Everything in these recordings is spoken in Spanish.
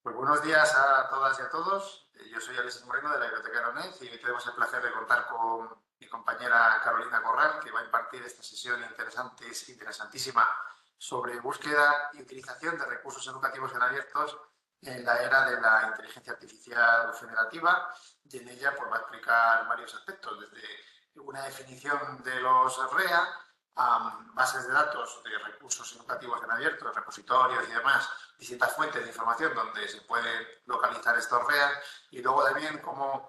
Pues buenos días a todas y a todos. Yo soy Alexis Moreno de la Biblioteca de la UNED y hoy tenemos el placer de contar con mi compañera Carolina Corral, que va a impartir esta sesión interesantísima sobre búsqueda y utilización de recursos educativos en abiertos en la era de la inteligencia artificial generativa. Y en ella pues, va a explicar varios aspectos, desde una definición de los REA, a bases de datos de recursos educativos en abiertos, repositorios y demás, distintas fuentes de información donde se pueden localizar estos REA, y luego también cómo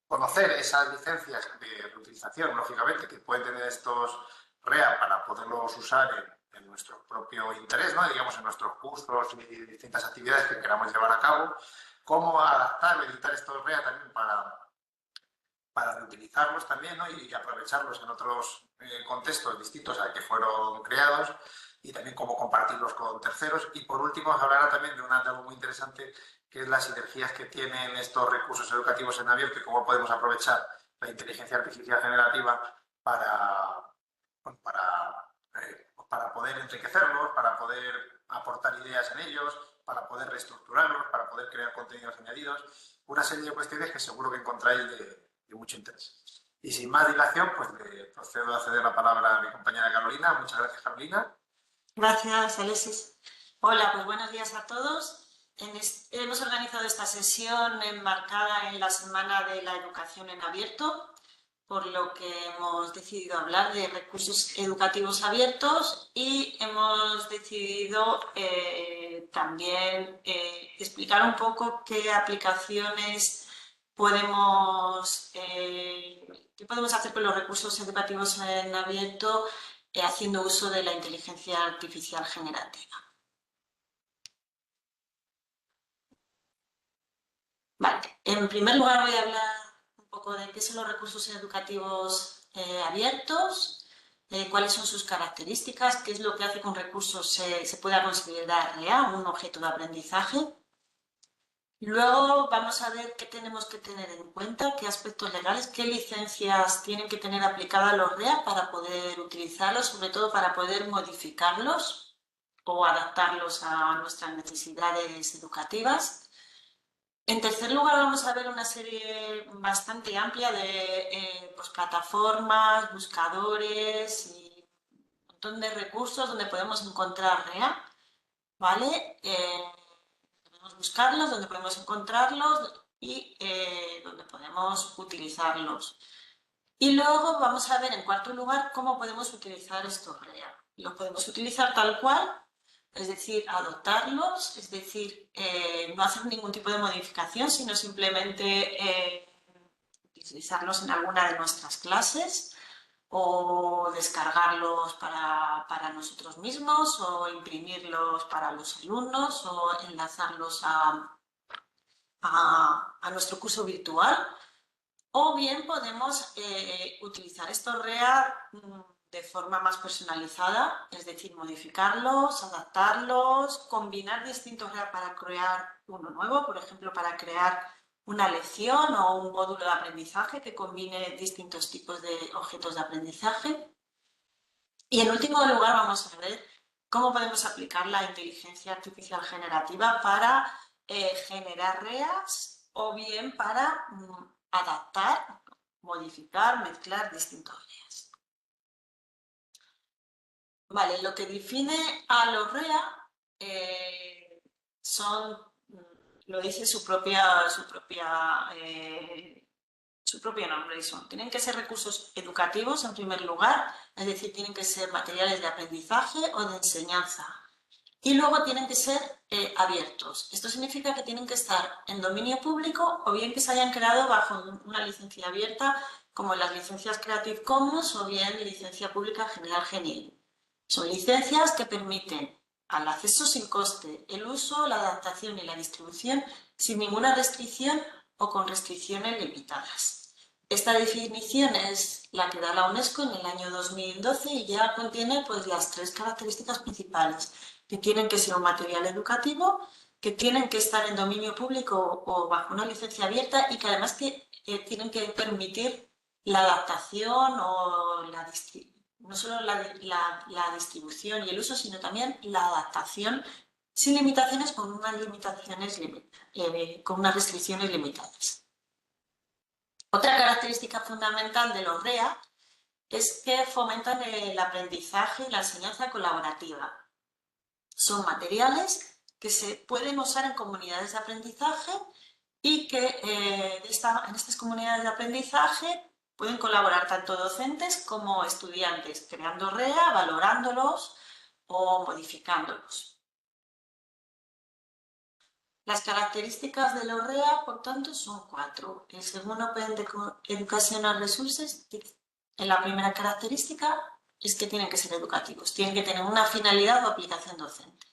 conocer esas licencias de utilización, lógicamente, que pueden tener estos REA para poderlos usar en nuestro propio interés, ¿no? Digamos, en nuestros cursos y distintas actividades que queramos llevar a cabo, cómo adaptar o editar estos REA también para reutilizarlos también, ¿no? Y aprovecharlos en otros contextos distintos al que fueron creados, y también cómo compartirlos con terceros. Y por último hablará también de algo muy interesante, que es las sinergias que tienen estos recursos educativos en abierto y cómo podemos aprovechar la inteligencia artificial generativa para poder enriquecerlos, para poder aportar ideas en ellos, para poder reestructurarlos, para poder crear contenidos añadidos, una serie de cuestiones que seguro que encontráis de mucho interés. Y sin más dilación, pues le procedo a ceder la palabra a mi compañera Carolina. Muchas gracias, Carolina. Gracias, Alexis. Hola, pues buenos días a todos. Hemos organizado esta sesión enmarcada en la Semana de la Educación en Abierto, por lo que hemos decidido hablar de recursos educativos abiertos y hemos decidido también explicar un poco qué aplicaciones qué podemos hacer con los recursos educativos en abierto haciendo uso de la inteligencia artificial generativa. Vale, en primer lugar voy a hablar un poco de qué son los recursos educativos abiertos, cuáles son sus características, qué es lo que hace que un recurso se pueda considerar real, un objeto de aprendizaje. Luego vamos a ver qué tenemos que tener en cuenta, qué aspectos legales, qué licencias tienen que tener aplicadas los REA para poder utilizarlos, sobre todo para poder modificarlos o adaptarlos a nuestras necesidades educativas. En tercer lugar, vamos a ver una serie bastante amplia de plataformas, buscadores y un montón de recursos donde podemos encontrar REA, ¿vale? Podemos buscarlos, donde podemos encontrarlos y donde podemos utilizarlos. Y luego vamos a ver, en cuarto lugar, cómo podemos utilizar estos REA. Los podemos utilizar tal cual, es decir, adoptarlos, es decir, no hacer ningún tipo de modificación, sino simplemente utilizarlos en alguna de nuestras clases o descargarlos para nosotros mismos o imprimirlos para los alumnos o enlazarlos a nuestro curso virtual. O bien podemos utilizar estos REA de forma más personalizada, es decir, modificarlos, adaptarlos, combinar distintos REA para crear uno nuevo, por ejemplo, para crear una lección o un módulo de aprendizaje que combine distintos tipos de objetos de aprendizaje. Y en último lugar vamos a ver cómo podemos aplicar la inteligencia artificial generativa para generar REAs o bien para adaptar, modificar, mezclar distintos REAs. Vale, lo que define a los REA lo dice su propio nombre, y tienen que ser recursos educativos en primer lugar, es decir, tienen que ser materiales de aprendizaje o de enseñanza. Y luego tienen que ser abiertos. Esto significa que tienen que estar en dominio público o bien que se hayan creado bajo una licencia abierta, como las licencias Creative Commons o bien licencia pública general GNU. Son licencias que permiten al acceso sin coste, el uso, la adaptación y la distribución sin ninguna restricción o con restricciones limitadas. Esta definición es la que da la UNESCO en el año 2012 y ya contiene pues, las tres características principales, que tienen que ser un material educativo, que tienen que estar en dominio público o bajo una licencia abierta y que además tienen que permitir la adaptación o no solo la distribución y el uso, sino también la adaptación sin limitaciones, con unas restricciones limitadas. Otra característica fundamental de los REA es que fomentan el aprendizaje y la enseñanza colaborativa. Son materiales que se pueden usar en comunidades de aprendizaje y que en estas comunidades de aprendizaje pueden colaborar tanto docentes como estudiantes, creando REA, valorándolos o modificándolos. Las características de los REA, por tanto, son 4. Según Open Educational Resources, en la primera característica es que tienen que ser educativos, tienen que tener una finalidad o aplicación docente.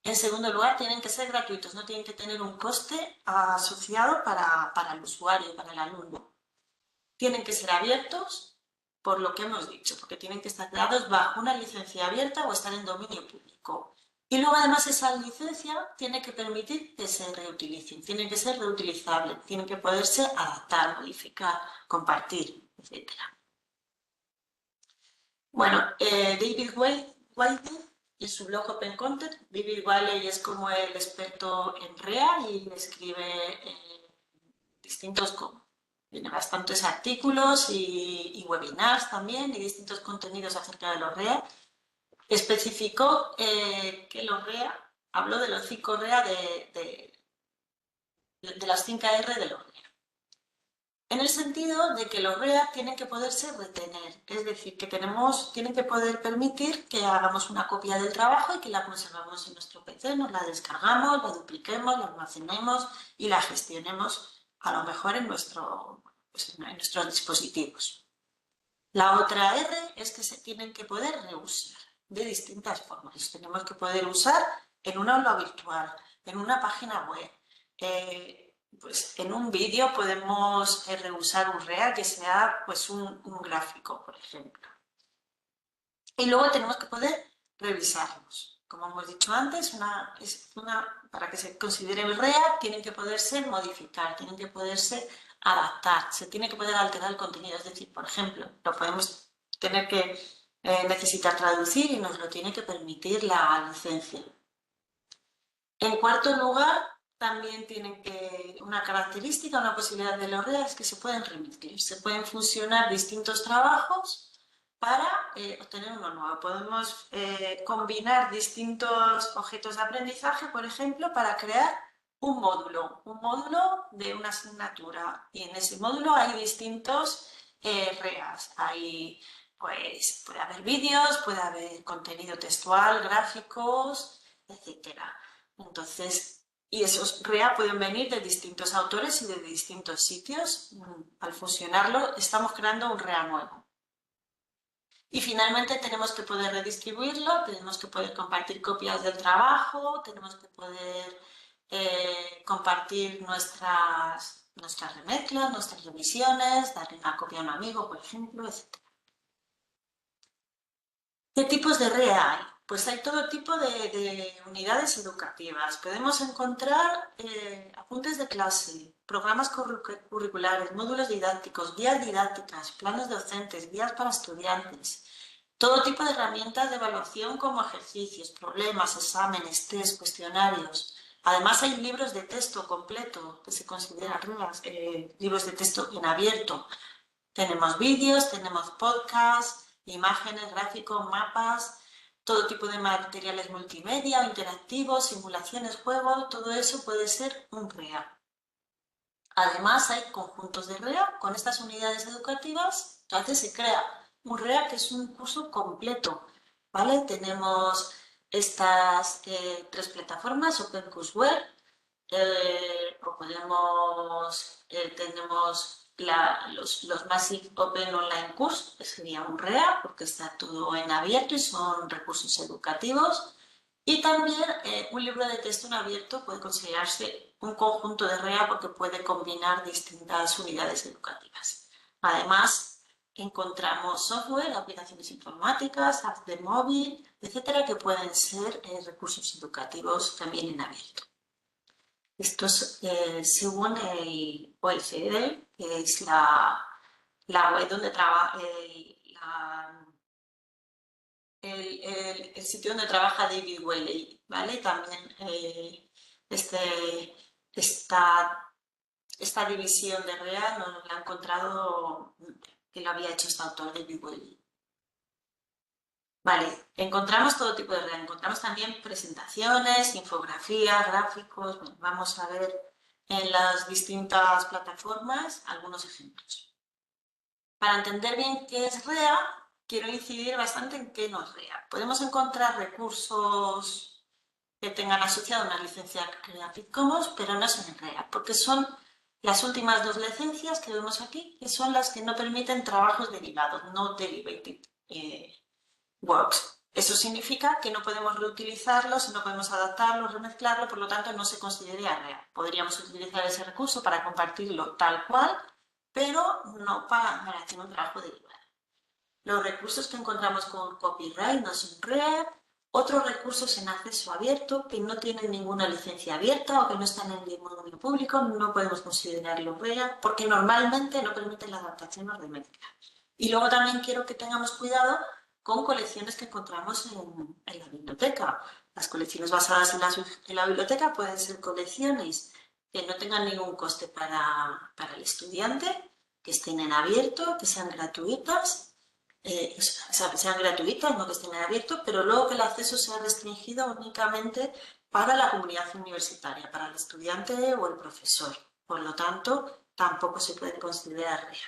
En segundo lugar, tienen que ser gratuitos, no tienen que tener un coste asociado para el usuario, para el alumno. Tienen que ser abiertos, por lo que hemos dicho, porque tienen que estar creados bajo una licencia abierta o estar en dominio público. Y luego, además, esa licencia tiene que permitir que se reutilicen, tienen que ser reutilizables, tienen que poderse adaptar, modificar, compartir, etc. Bueno, David Wiley, en su blog Open Content, David Wiley es como el experto en REA y escribe distintos, tiene bastantes artículos y webinars también y distintos contenidos acerca de los REA. Especificó que los REA, habló de los 5 REA de las 5 R de los REA. En el sentido de que los REA tienen que poderse retener, es decir, que tienen que poder permitir que hagamos una copia del trabajo y que la conservamos en nuestro PC, nos la descargamos, la dupliquemos, la almacenemos y la gestionemos a lo mejor en nuestros dispositivos. La otra R es que se tienen que poder reusar de distintas formas. Los tenemos que poder usar en un aula virtual, en una página web. Pues en un vídeo podemos reusar un REA que sea pues un gráfico, por ejemplo. Y luego tenemos que poder revisarlos. Como hemos dicho antes, para que se considere el REA tienen que poderse modificar, tienen que poderse adaptar, se tiene que poder alterar el contenido. Es decir, por ejemplo, lo podemos tener que necesitar traducir y nos lo tiene que permitir la licencia. En cuarto lugar, también tienen una característica, una posibilidad de los REA es que se pueden remitir, se pueden fusionar distintos trabajos para obtener uno nuevo. Podemos combinar distintos objetos de aprendizaje, por ejemplo, para crear un módulo de una asignatura. Y en ese módulo hay distintos REAs. Pues, puede haber vídeos, puede haber contenido textual, gráficos, etcétera. Entonces, y esos REA pueden venir de distintos autores y de distintos sitios. Al fusionarlo, estamos creando un REA nuevo. Y finalmente tenemos que poder redistribuirlo, tenemos que poder compartir copias del trabajo, tenemos que poder compartir nuestras remezclas, nuestras revisiones, darle una copia a un amigo, por ejemplo, etc. ¿Qué tipos de REA hay? Pues hay todo tipo de unidades educativas. Podemos encontrar apuntes de clase, programas curriculares, módulos didácticos, guías didácticas, planos docentes, guías para estudiantes, todo tipo de herramientas de evaluación como ejercicios, problemas, exámenes, test, cuestionarios. Además hay libros de texto completo que se consideran REAs, libros de texto en abierto. Tenemos vídeos, tenemos podcasts, imágenes, gráficos, mapas, todo tipo de materiales multimedia, interactivos, simulaciones, juegos, todo eso puede ser un REA. Además, hay conjuntos de REA con estas unidades educativas, entonces se crea un REA que es un curso completo, ¿vale? Tenemos estas 3 plataformas, OpenCourseware, tenemos los Massive Open Online Course, que sería un REA, porque está todo en abierto y son recursos educativos. Y también un libro de texto en abierto puede considerarse un conjunto de REA porque puede combinar distintas unidades educativas. Además, encontramos software, aplicaciones informáticas, apps de móvil, etcétera, que pueden ser recursos educativos también en abierto. Esto es según el OECD, que es la web donde trabaja el sitio donde trabaja David Whaley, ¿vale? También esta división de REA nos la ha encontrado que lo había hecho este autor, David Whaley. Vale, encontramos todo tipo de REA, encontramos también presentaciones, infografías, gráficos. Bueno, vamos a ver en las distintas plataformas algunos ejemplos. Para entender bien qué es REA, quiero incidir bastante en qué no es REA. Podemos encontrar recursos que tengan asociada una licencia Creative Commons, pero no son REA, porque son las últimas dos licencias que vemos aquí, que son las que no permiten trabajos derivados, no derivative works. Eso significa que no podemos reutilizarlos, no podemos adaptarlo, remezclarlo, por lo tanto no se consideraría REA. Podríamos utilizar ese recurso para compartirlo tal cual, pero no para hacer un trabajo derivado. Los recursos que encontramos con copyright no son REA. Otros recursos en acceso abierto que no tienen ninguna licencia abierta o que no están en el dominio público no podemos considerarlos REA porque normalmente no permiten la adaptación o remezcla. Y luego también quiero que tengamos cuidado con colecciones que encontramos en la biblioteca. Las colecciones basadas en la biblioteca pueden ser colecciones que no tengan ningún coste para el estudiante, que estén en abierto, que sean gratuitas, sean gratuitas, no que estén en abierto, pero luego que el acceso sea restringido únicamente para la comunidad universitaria, para el estudiante o el profesor. Por lo tanto, tampoco se puede considerar REA.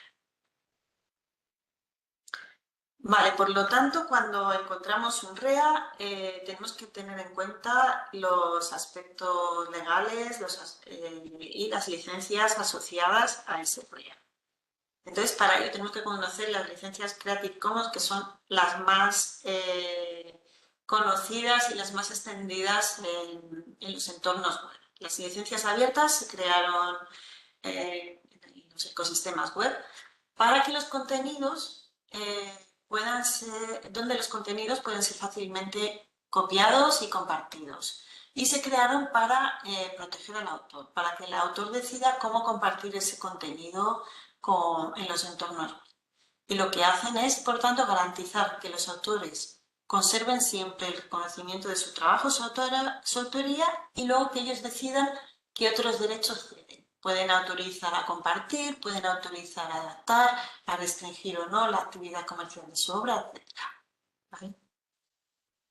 Vale, por lo tanto, cuando encontramos un REA, tenemos que tener en cuenta los aspectos legales y las licencias asociadas a ese REA. Entonces, para ello tenemos que conocer las licencias Creative Commons, que son las más conocidas y las más extendidas en los entornos web. Las licencias abiertas se crearon en los ecosistemas web para que los contenidos donde los contenidos pueden ser fácilmente copiados y compartidos. Y se crearon para proteger al autor, para que el autor decida cómo compartir ese contenido en los entornos. Y lo que hacen es, por tanto, garantizar que los autores conserven siempre el conocimiento de su trabajo, su autoría, y luego que ellos decidan qué otros derechos ceden. Pueden autorizar a compartir, pueden autorizar a adaptar, a restringir o no la actividad comercial de su obra, etc. ¿Vale?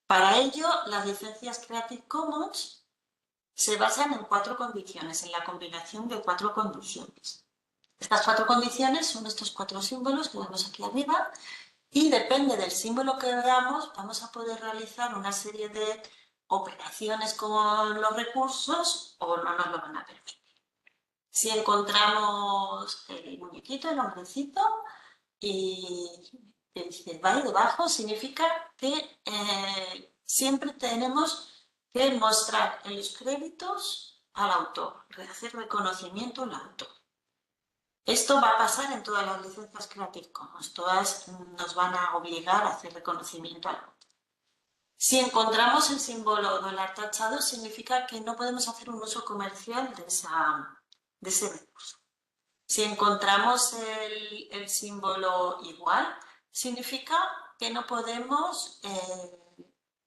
Para ello, las licencias Creative Commons se basan en 4 condiciones, en la combinación de 4 condiciones. Estas 4 condiciones son estos 4 símbolos que vemos aquí arriba y depende del símbolo que veamos vamos a poder realizar una serie de operaciones con los recursos o no nos lo van a permitir. Si encontramos el muñequito, el hombrecito y que dice va ahí debajo, significa que siempre tenemos que mostrar en los créditos al autor, hacer reconocimiento al autor. Esto va a pasar en todas las licencias Creative Commons, todas nos van a obligar a hacer reconocimiento al autor. Si encontramos el símbolo dólar tachado, significa que no podemos hacer un uso comercial de ese recurso. Si encontramos el símbolo igual, significa que no podemos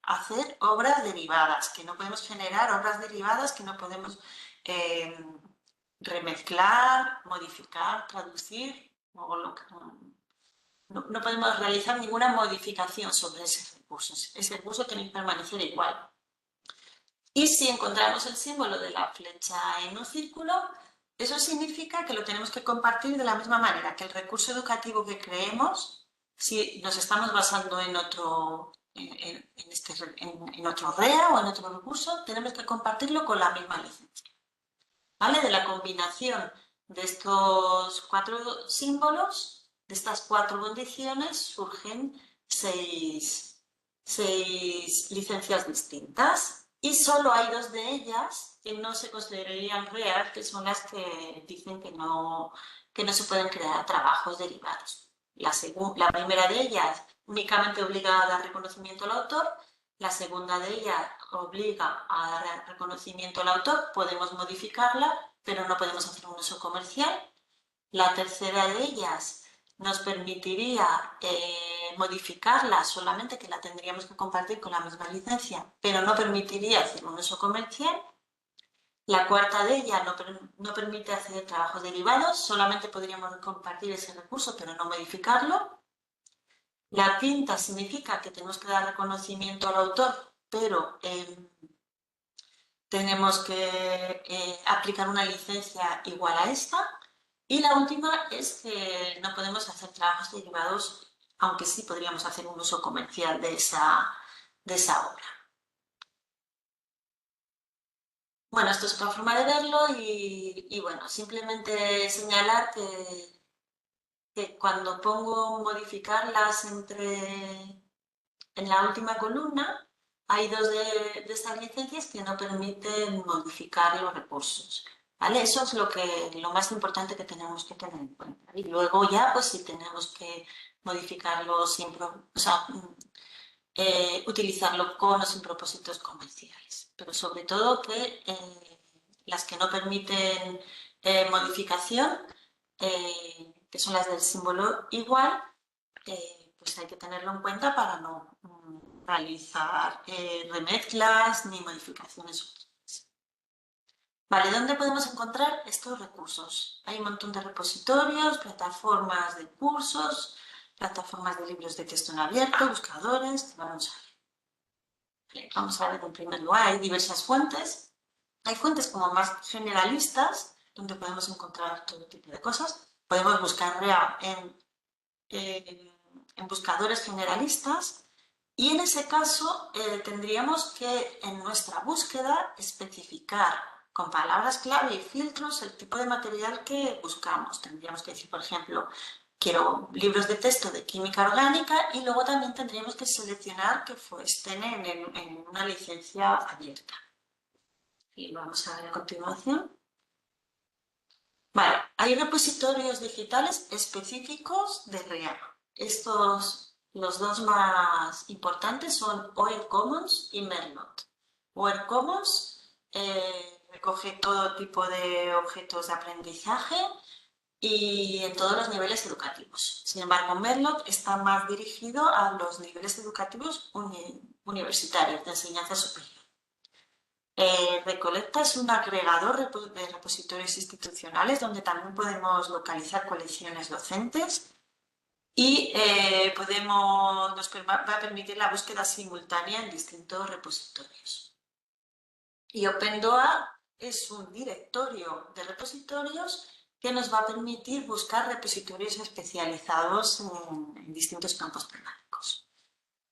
hacer obras derivadas, que no podemos generar obras derivadas, que no podemos remezclar, modificar, traducir, no podemos realizar ninguna modificación sobre ese recurso. Ese recurso tiene que permanecer igual. Y si encontramos el símbolo de la flecha en un círculo, eso significa que lo tenemos que compartir de la misma manera que el recurso educativo que creemos, si nos estamos basando en otro REA o en otro recurso, tenemos que compartirlo con la misma licencia. ¿Vale? De la combinación de estos 4 símbolos, de estas 4 condiciones, surgen 6 licencias distintas y solo hay 2 de ellas que no se considerarían REA, que son las que dicen que no se pueden crear trabajos derivados. La primera de ellas únicamente obliga a dar reconocimiento al autor. La segunda de ellas obliga a dar reconocimiento al autor, podemos modificarla, pero no podemos hacer un uso comercial. La tercera de ellas nos permitiría modificarla, solamente que la tendríamos que compartir con la misma licencia, pero no permitiría hacer un uso comercial. La cuarta de ella no permite hacer trabajos derivados, solamente podríamos compartir ese recurso, pero no modificarlo. La quinta significa que tenemos que dar reconocimiento al autor, pero tenemos que aplicar una licencia igual a esta. Y la última es que no podemos hacer trabajos derivados, aunque sí podríamos hacer un uso comercial de esa obra. Bueno, esto es otra forma de verlo y bueno, simplemente señalar que cuando pongo modificarlas en la última columna, hay dos de estas licencias que no permiten modificar los recursos. ¿Vale? Eso es lo más importante que tenemos que tener en cuenta. Y luego ya, pues si tenemos que modificarlo utilizarlo con o sin propósitos comerciales. Pero sobre todo que las que no permiten modificación, que son las del símbolo igual, pues hay que tenerlo en cuenta para no realizar remezclas ni modificaciones útiles. Vale, ¿dónde podemos encontrar estos recursos? Hay un montón de repositorios, plataformas de cursos, plataformas de libros de texto en abierto, buscadores, que vamos a ver. Vamos a ver en primer lugar, hay diversas fuentes. Hay fuentes como más generalistas, donde podemos encontrar todo tipo de cosas. Podemos buscar en buscadores generalistas y en ese caso tendríamos que en nuestra búsqueda especificar con palabras clave y filtros el tipo de material que buscamos. Tendríamos que decir, por ejemplo, quiero libros de texto de química orgánica y luego también tendríamos que seleccionar que estén en una licencia abierta. Y lo vamos a ver a continuación. Vale, hay repositorios digitales específicos de REA. Los dos más importantes son OER Commons y Merlot. OER Commons recoge todo tipo de objetos de aprendizaje y en todos los niveles educativos. Sin embargo, Merlot está más dirigido a los niveles educativos universitarios de enseñanza superior. Recolecta es un agregador de repositorios institucionales donde también podemos localizar colecciones docentes y nos va a permitir la búsqueda simultánea en distintos repositorios. Y OpenDoA es un directorio de repositorios que nos va a permitir buscar repositorios especializados en distintos campos temáticos.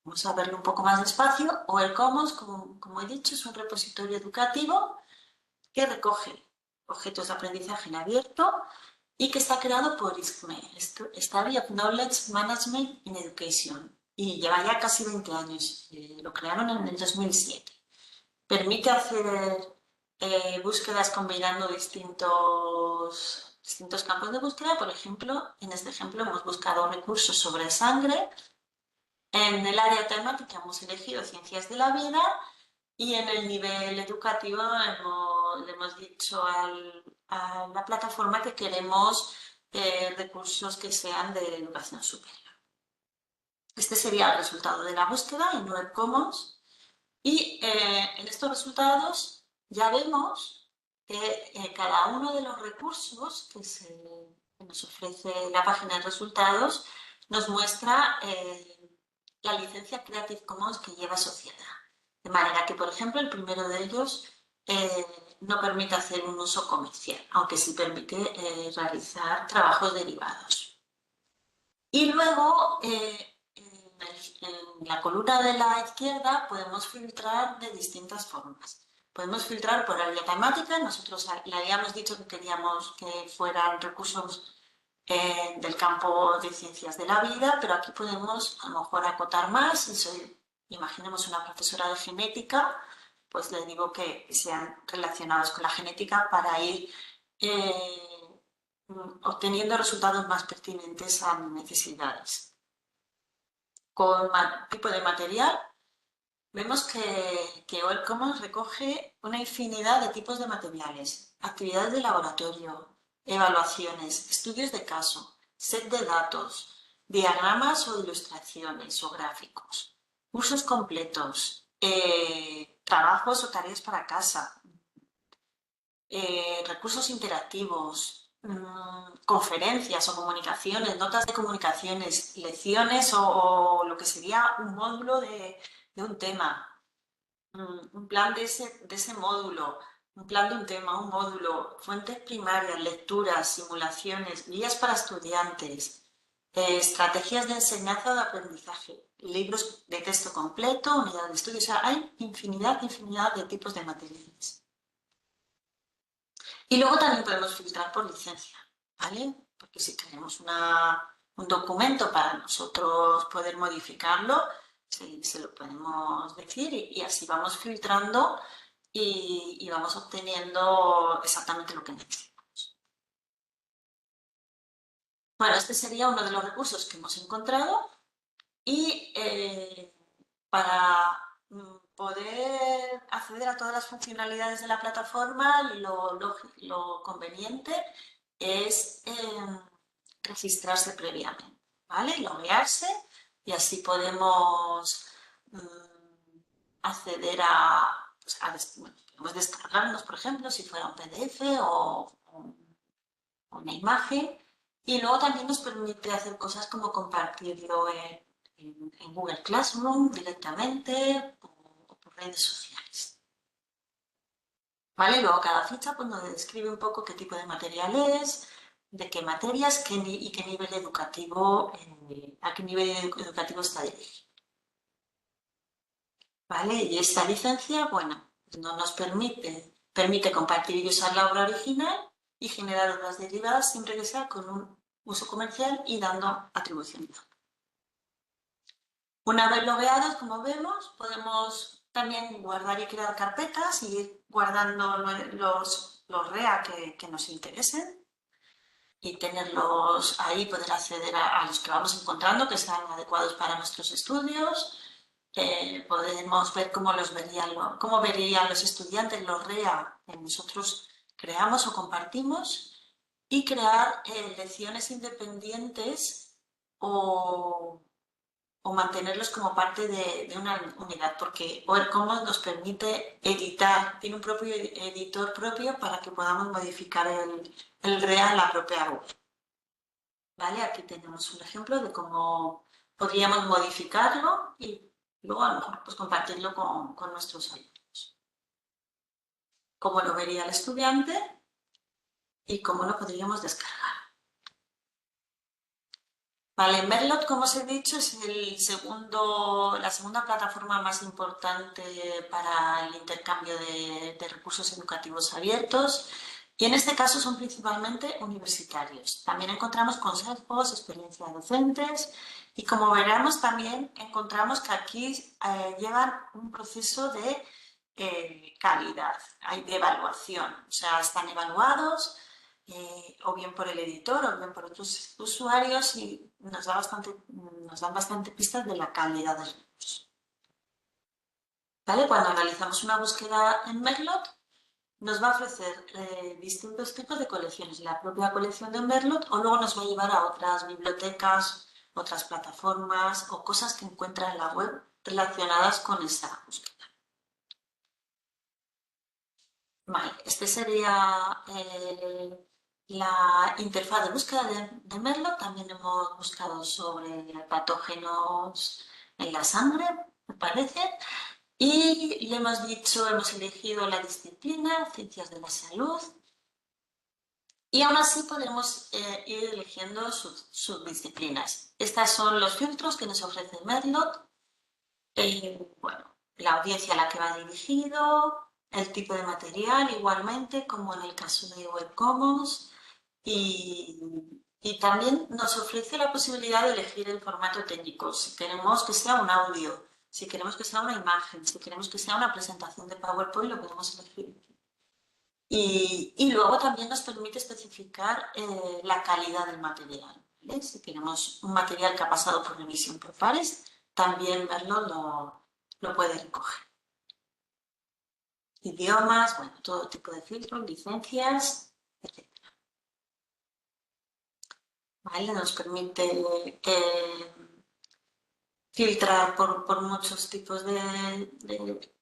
Vamos a verlo un poco más despacio. OER Commons, como he dicho, es un repositorio educativo que recoge objetos de aprendizaje en abierto y que está creado por ISCME, Study of Knowledge Management in Education, y lleva ya casi 20 años. Lo crearon en el 2007. Permite hacer búsquedas combinando distintos campos de búsqueda. Por ejemplo, en este ejemplo hemos buscado recursos sobre sangre. En el área temática hemos elegido ciencias de la vida y en el nivel educativo le hemos dicho a la plataforma que queremos recursos que sean de educación superior. Este sería el resultado de la búsqueda en OER Commons y en estos resultados ya vemos que cada uno de los recursos que nos ofrece la página de resultados nos muestra la licencia Creative Commons que lleva asociada. De manera que, por ejemplo, el primero de ellos no permite hacer un uso comercial, aunque sí permite realizar trabajos derivados. Y luego, en la columna de la izquierda podemos filtrar de distintas formas. Podemos filtrar por área temática. Nosotros le habíamos dicho que queríamos que fueran recursos del campo de ciencias de la vida, pero aquí podemos a lo mejor acotar más. Si imaginemos una profesora de genética, pues le digo que sean relacionados con la genética para ir obteniendo resultados más pertinentes a mis necesidades. Con tipo de material, vemos que OER Commons recoge una infinidad de tipos de materiales, actividades de laboratorio, evaluaciones, estudios de caso, set de datos, diagramas o ilustraciones o gráficos, cursos completos, trabajos o tareas para casa, recursos interactivos, conferencias o comunicaciones, notas de comunicaciones, lecciones o lo que sería un módulo de un tema, un plan de ese módulo, un plan de un tema, un módulo, fuentes primarias, lecturas, simulaciones, guías para estudiantes, estrategias de enseñanza o de aprendizaje, libros de texto completo, unidades de estudio, o sea, hay infinidad de tipos de materiales. Y luego también podemos filtrar por licencia, ¿vale? Porque si tenemos un documento para nosotros poder modificarlo, se lo podemos decir y así vamos filtrando y vamos obteniendo exactamente lo que necesitamos. Bueno, este sería uno de los recursos que hemos encontrado y para poder acceder a todas las funcionalidades de la plataforma, lo conveniente es registrarse previamente, ¿vale? Loguearse y así podemos acceder bueno, podemos descargarnos, por ejemplo, si fuera un PDF o una imagen. Y luego también nos permite hacer cosas como compartirlo en Google Classroom directamente o por redes sociales. ¿Vale? Luego cada ficha pues, nos describe un poco qué tipo de material es, de qué materias y qué nivel educativo, a qué nivel educativo está dirigido. ¿Vale? Y esta licencia, bueno, pues no nos permite compartir y usar la obra original y generar obras derivadas siempre que sea con un uso comercial y dando atribución. Una vez logueados, como vemos, podemos también guardar y crear carpetas y ir guardando los REA que nos interesen y tenerlos ahí, poder acceder a los que vamos encontrando que sean adecuados para nuestros estudios. Podemos ver cómo verían los estudiantes los REA que nosotros creamos o compartimos y crear lecciones independientes o mantenerlos como parte de una unidad, porque OERCOMOS nos permite editar, tiene un propio editor propio para que podamos modificar el REA en la propia web. ¿Vale? Aquí tenemos un ejemplo de cómo podríamos modificarlo y luego a lo mejor pues, compartirlo con nuestros alumnos. Cómo lo vería el estudiante y cómo lo podríamos descargar. Vale, Merlot, como os he dicho, es la segunda plataforma más importante para el intercambio de recursos educativos abiertos y en este caso son principalmente universitarios. También encontramos consejos, experiencias docentes y como veremos también encontramos que aquí llevan un proceso de calidad, de evaluación, o sea, están evaluados o bien por el editor o bien por otros usuarios y nos dan bastante pistas de la calidad de los recursos. ¿Vale? Cuando realizamos una búsqueda en Merlot, nos va a ofrecer distintos tipos de colecciones, la propia colección de Merlot o luego nos va a llevar a otras bibliotecas, otras plataformas o cosas que encuentra en la web relacionadas con esa búsqueda. Vale, este sería la interfaz de búsqueda de Merlot. También hemos buscado sobre patógenos en la sangre, me parece. Y le hemos dicho, hemos elegido la disciplina, ciencias de la salud. Y aún así podremos ir eligiendo subdisciplinas. Estos son los filtros que nos ofrece Merlot. Bueno, la audiencia a la que va dirigido, el tipo de material igualmente, como en el caso de Web Commons, y también nos ofrece la posibilidad de elegir el formato técnico, si queremos que sea un audio, si queremos que sea una imagen, si queremos que sea una presentación de PowerPoint, lo podemos elegir. Y luego también nos permite especificar la calidad del material. ¿Vale? Si queremos un material que ha pasado por revisión por pares, también verlo lo puede recoger. Idiomas, bueno, todo tipo de filtros, licencias, etc. ¿vale? Nos permite filtrar por muchos tipos de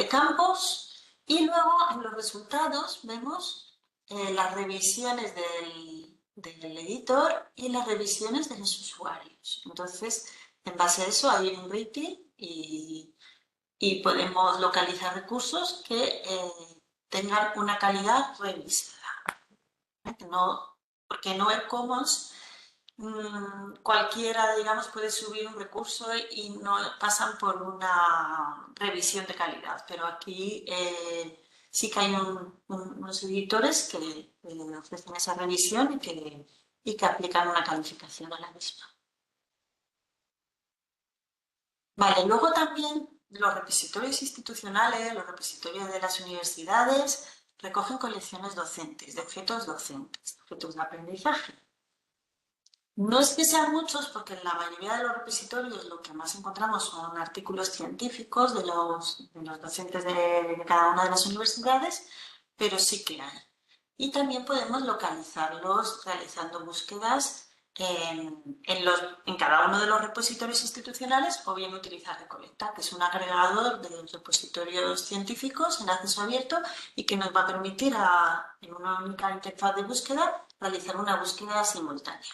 campos y luego en los resultados vemos las revisiones del editor y las revisiones de los usuarios. Entonces, en base a eso hay un rating y podemos localizar recursos que tengan una calidad revisada. Porque no es Commons cualquiera, digamos, puede subir un recurso y no pasan por una revisión de calidad, pero aquí sí que hay unos editores que ofrecen esa revisión y que aplican una calificación a la misma. Vale, luego también los repositorios institucionales, los repositorios de las universidades recogen colecciones docentes, de objetos docentes, objetos de aprendizaje. No es que sean muchos, porque en la mayoría de los repositorios lo que más encontramos son artículos científicos de los docentes de cada una de las universidades, pero sí que hay. Y también podemos localizarlos realizando búsquedas en cada uno de los repositorios institucionales o bien utilizar Recolecta, que es un agregador de los repositorios científicos en acceso abierto y que nos va a permitir en una única interfaz de búsqueda realizar una búsqueda simultánea.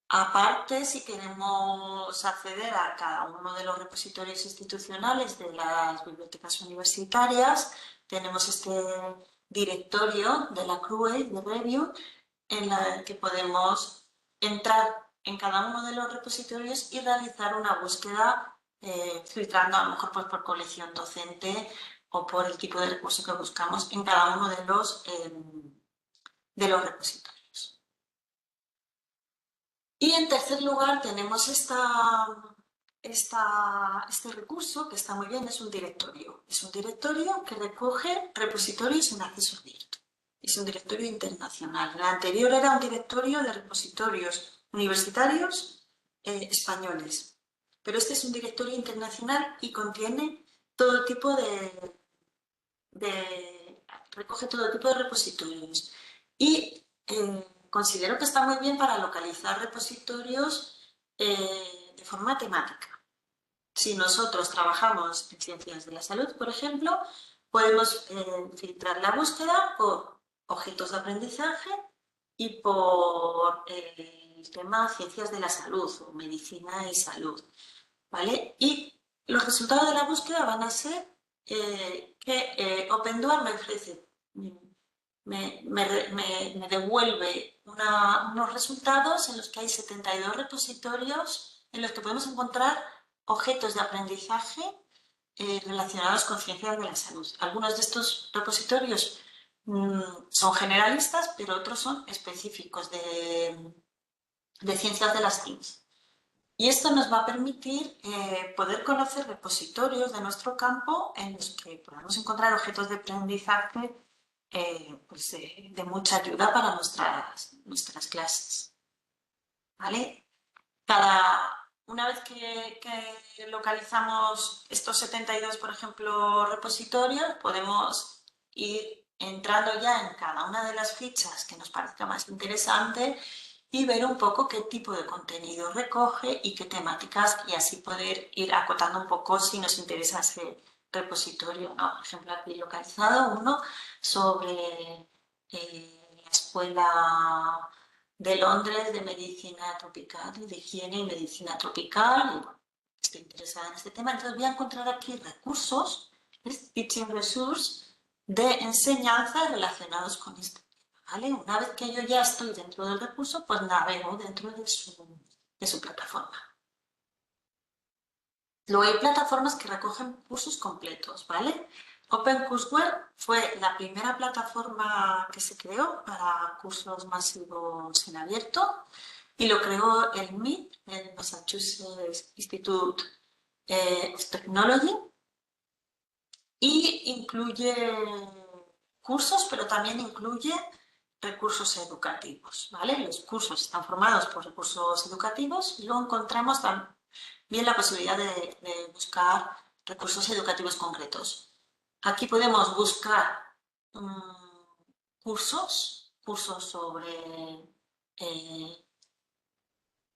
Aparte, si queremos acceder a cada uno de los repositorios institucionales de las bibliotecas universitarias, tenemos este directorio de la CRUE, de Review, en el que podemos entrar en cada uno de los repositorios y realizar una búsqueda filtrando a lo mejor pues, por colección docente o por el tipo de recurso que buscamos en cada uno de los repositorios. Y en tercer lugar tenemos este recurso que está muy bien, es un directorio. Es un directorio que recoge repositorios en acceso abierto. Es un directorio internacional. El anterior era un directorio de repositorios universitarios españoles. Pero este es un directorio internacional y contiene todo tipo recoge todo tipo de repositorios. Y considero que está muy bien para localizar repositorios de forma temática. Si nosotros trabajamos en ciencias de la salud, por ejemplo, podemos filtrar la búsqueda por objetos de aprendizaje y por el tema ciencias de la salud o medicina y salud, ¿vale? Y los resultados de la búsqueda van a ser que OpenDoor me ofrece me devuelve unos resultados en los que hay 72 repositorios en los que podemos encontrar objetos de aprendizaje relacionados con ciencias de la salud. Algunos de estos repositorios son generalistas, pero otros son específicos de ciencias de las TIC. Y esto nos va a permitir poder conocer repositorios de nuestro campo en los que podamos encontrar objetos de aprendizaje pues, de mucha ayuda para nuestras clases. ¿Vale? Una vez que localizamos estos 72, por ejemplo, repositorios, podemos ir entrando ya en cada una de las fichas que nos parezca más interesante y ver un poco qué tipo de contenido recoge y qué temáticas y así poder ir acotando un poco si nos interesa ese repositorio, ¿no? Por ejemplo, aquí localizado uno sobre la escuela de Londres de medicina tropical, de higiene y medicina tropical. Y bueno, estoy interesada en este tema, entonces voy a encontrar aquí recursos, teaching resource, de enseñanza relacionados con este tema. ¿Vale? Una vez que yo ya estoy dentro del recurso, pues navego dentro de su plataforma. Luego hay plataformas que recogen cursos completos, ¿vale? OpenCourseware fue la primera plataforma que se creó para cursos masivos en abierto y lo creó el MIT, el Massachusetts Institute of Technology, y incluye cursos, pero también incluye recursos educativos, ¿vale? Los cursos están formados por recursos educativos y luego encontramos también la posibilidad de buscar recursos educativos concretos. Aquí podemos buscar cursos sobre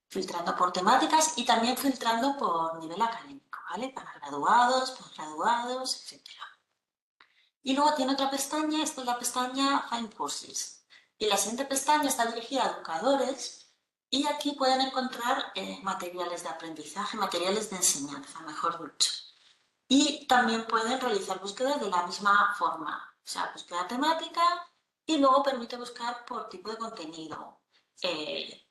filtrando por temáticas y también filtrando por nivel académico, ¿vale? Para graduados, posgraduados, etc. Y luego tiene otra pestaña, esta es la pestaña Find Courses. Y la siguiente pestaña está dirigida a educadores y aquí pueden encontrar materiales de aprendizaje, materiales de enseñanza, mejor dicho. Y también pueden realizar búsquedas de la misma forma, o sea, búsqueda temática y luego permite buscar por tipo de contenido,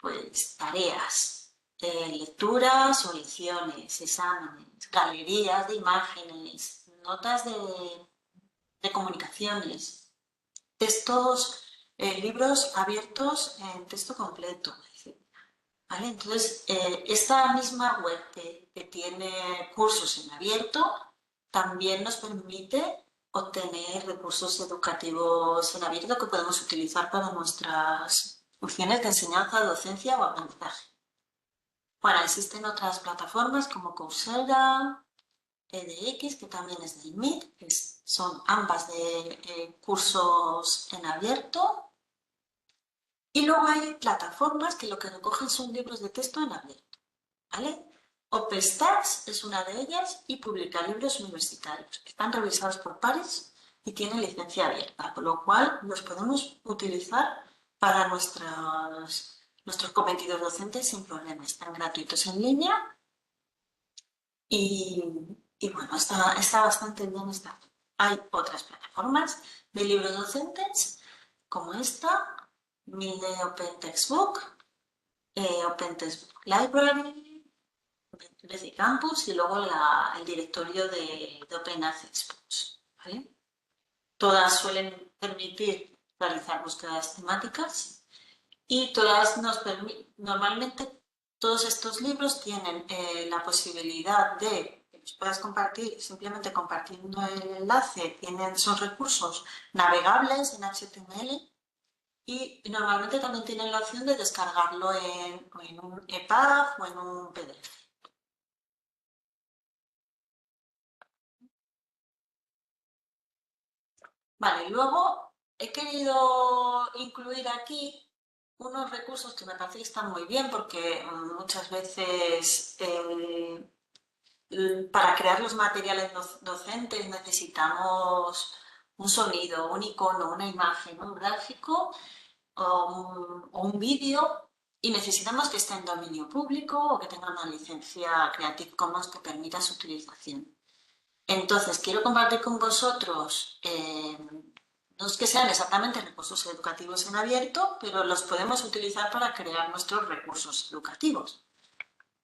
pues tareas, lecturas o lecciones, exámenes, galerías de imágenes, notas de comunicaciones, textos, libros abiertos en texto completo, ¿vale? Entonces, esta misma web que tiene cursos en abierto también nos permite obtener recursos educativos en abierto que podemos utilizar para nuestras funciones de enseñanza, docencia o aprendizaje. Bueno, existen otras plataformas como Coursera, edX, que también es del MIT, que son ambas de cursos en abierto. Y luego hay plataformas que lo que recogen son libros de texto en abierto, ¿vale? OpenStax es una de ellas y publica libros universitarios. Están revisados por pares y tienen licencia abierta, por lo cual los podemos utilizar para nuestros cometidos docentes sin problema. Están gratuitos en línea y bueno, está bastante bien. Hay otras plataformas de libros docentes como esta, Mide Open Textbook, Open Textbook Library, Basic Campus y luego el directorio de Open Access Books, ¿vale? Todas suelen permitir realizar búsquedas temáticas y todas normalmente todos estos libros tienen la posibilidad de que los puedas compartir simplemente compartiendo el enlace, son recursos navegables en HTML. Y normalmente también tienen la opción de descargarlo en un EPUB o en un PDF. Vale, luego he querido incluir aquí unos recursos que me parece que están muy bien porque muchas veces para crear los materiales docentes necesitamos un sonido, un icono, una imagen, un gráfico o un vídeo y necesitamos que esté en dominio público o que tenga una licencia Creative Commons que permita su utilización. Entonces, quiero compartir con vosotros, no es que sean exactamente recursos educativos en abierto, pero los podemos utilizar para crear nuestros recursos educativos.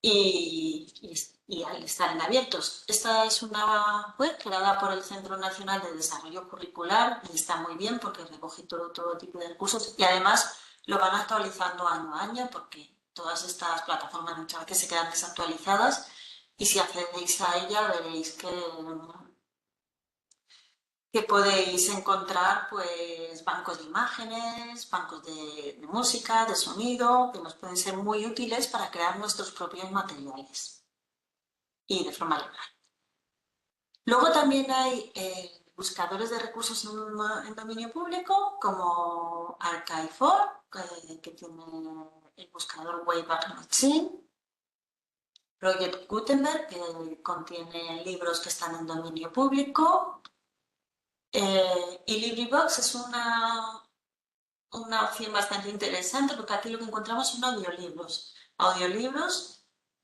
Y al estar en abiertos. Esta es una web creada por el Centro Nacional de Desarrollo Curricular y está muy bien porque recoge todo tipo de recursos y además lo van actualizando año a año porque todas estas plataformas muchas veces se quedan desactualizadas y si accedéis a ella veréis que podéis encontrar pues bancos de imágenes, bancos de música, de sonido, que nos pueden ser muy útiles para crear nuestros propios materiales y de forma legal. Luego también hay buscadores de recursos en dominio público como Archive4, que tiene el buscador Wayback Machine, Project Gutenberg, que contiene libros que están en dominio público, y LibriVox es una opción bastante interesante porque aquí lo que encontramos son audiolibros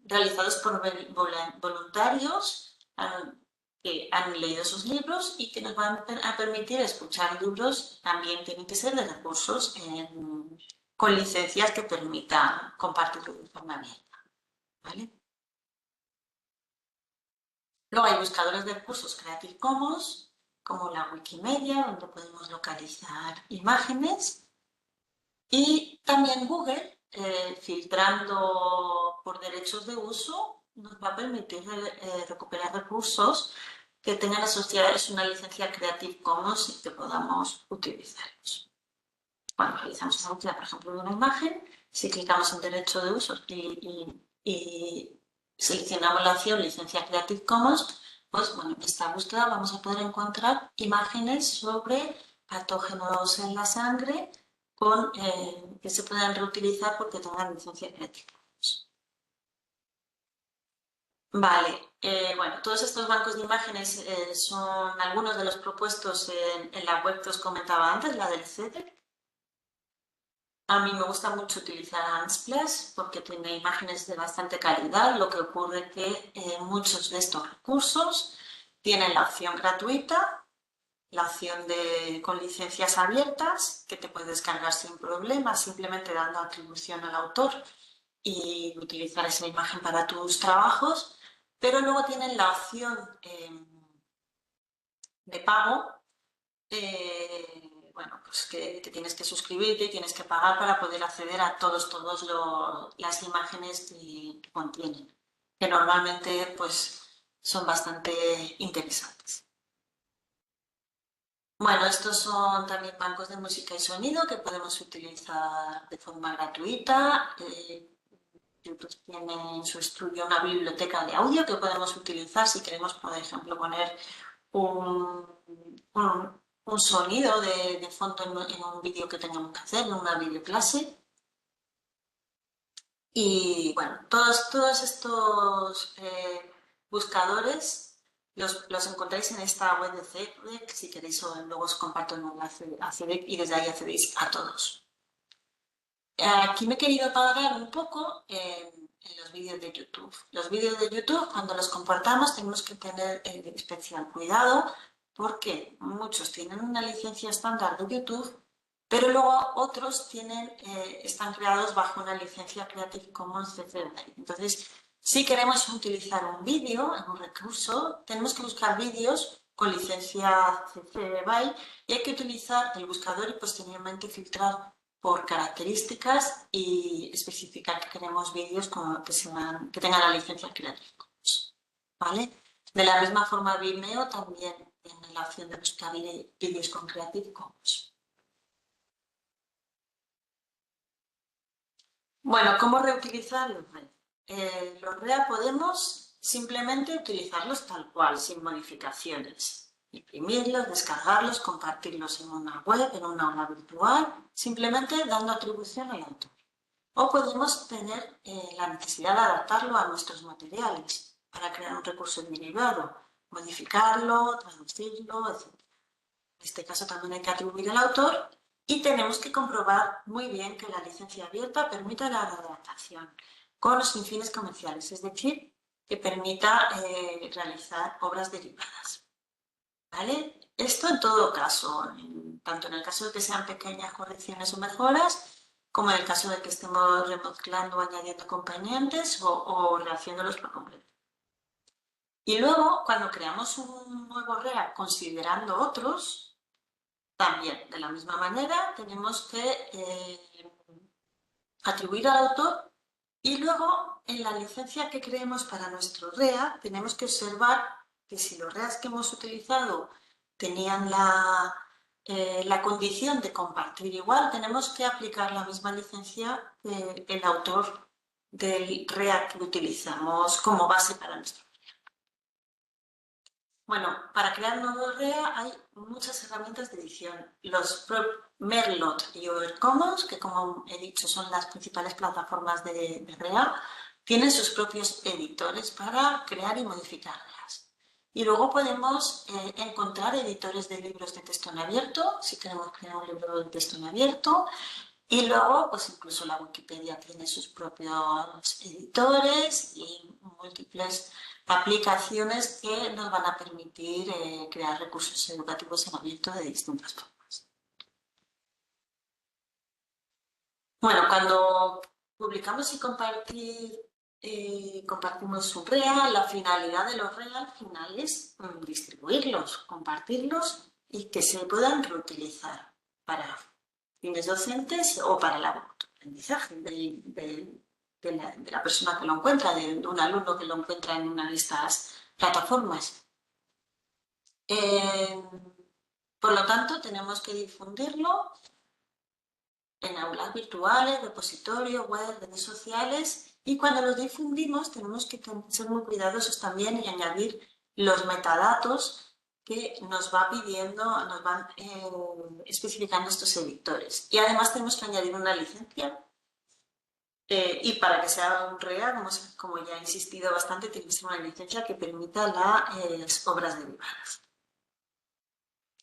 realizados por voluntarios que han leído esos libros y que nos van a permitir escuchar libros, también tienen que ser de recursos con licencias que permitan compartirlo de forma abierta, ¿vale? Luego hay buscadores de recursos Creative Commons, como la Wikimedia, donde podemos localizar imágenes, y también Google, filtrando por derechos de uso, nos va a permitir recuperar recursos que tengan asociados una licencia Creative Commons y que podamos utilizarlos. Cuando realizamos una búsqueda, por ejemplo, de una imagen, si clicamos en derecho de uso y seleccionamos la opción licencia Creative Commons, pues bueno, en esta búsqueda vamos a poder encontrar imágenes sobre patógenos en la sangre que se puedan reutilizar porque tengan licencia creativa. Vale, bueno, todos estos bancos de imágenes son algunos de los propuestos en la web que os comentaba antes, la del CEDEC. A mí me gusta mucho utilizar Unsplash porque tiene imágenes de bastante calidad, lo que ocurre que muchos de estos recursos tienen la opción gratuita, la opción con licencias abiertas, que te puedes descargar sin problema, simplemente dando atribución al autor y utilizar esa imagen para tus trabajos, pero luego tienen la opción de pago, bueno, pues que te tienes que suscribirte, tienes que pagar para poder acceder a todas las imágenes que contienen, que normalmente pues son bastante interesantes. Bueno, estos son también bancos de música y sonido que podemos utilizar de forma gratuita. YouTube tiene en su estudio una biblioteca de audio que podemos utilizar si queremos, por ejemplo, poner un sonido de fondo en un vídeo que tengamos que hacer, en una videoclase. Y bueno, todos estos buscadores los encontráis en esta web de CEDEC, si queréis luego os comparto el enlace a CEDEC y desde ahí accedéis a todos. Aquí me he querido parar un poco en los vídeos de YouTube. Los vídeos de YouTube, cuando los compartamos, tenemos que tener especial cuidado porque muchos tienen una licencia estándar de YouTube, pero luego otros están creados bajo una licencia Creative Commons CC BY. Entonces, si queremos utilizar un vídeo en un recurso, tenemos que buscar vídeos con licencia CC BY y hay que utilizar el buscador y posteriormente filtrar por características y especificar que queremos vídeos que tengan la licencia Creative Commons. ¿Vale? De la misma forma, Vimeo también tiene la opción de buscar vídeos con Creative Commons. Bueno, ¿cómo reutilizar los REA? Los REA podemos simplemente utilizarlos tal cual, sin modificaciones. Imprimirlos, descargarlos, compartirlos en una web, en una aula virtual, simplemente dando atribución al autor. O podemos tener la necesidad de adaptarlo a nuestros materiales para crear un recurso derivado, modificarlo, traducirlo, etc. En este caso también hay que atribuir al autor y tenemos que comprobar muy bien que la licencia abierta permita la adaptación con los fines comerciales, es decir, que permita realizar obras derivadas. ¿Vale? Esto en todo caso, tanto en el caso de que sean pequeñas correcciones o mejoras, como en el caso de que estemos remezclando o añadiendo acompañantes o rehaciéndolos por completo. Y luego, cuando creamos un nuevo REA considerando otros, también de la misma manera tenemos que atribuir al autor y luego en la licencia que creemos para nuestro REA tenemos que observar que si los REAs que hemos utilizado tenían la condición de compartir igual, tenemos que aplicar la misma licencia que el autor del REA que utilizamos como base para nuestro REA. Bueno, para crear nuevos REA hay muchas herramientas de edición. Los Merlot y Overcommons, que como he dicho son las principales plataformas de REA, tienen sus propios editores para crear y modificar REAs. Y luego podemos encontrar editores de libros de texto en abierto, si queremos crear un libro de texto en abierto. Y luego, pues incluso la Wikipedia tiene sus propios editores y múltiples aplicaciones que nos van a permitir crear recursos educativos en abierto de distintas formas. Bueno, cuando publicamos y compartimos un REA, la finalidad de los REA al final es distribuirlos, compartirlos y que se puedan reutilizar para fines docentes o para el aprendizaje de la persona que lo encuentra, de un alumno que lo encuentra en una de estas plataformas. Por lo tanto, tenemos que difundirlo en aulas virtuales, repositorios, web, redes sociales, y cuando los difundimos tenemos que ser muy cuidadosos también y añadir los metadatos que nos va pidiendo, nos van especificando estos editores. Y además tenemos que añadir una licencia. Y para que sea un REA, como ya he insistido bastante, tiene que ser una licencia que permita las obras derivadas.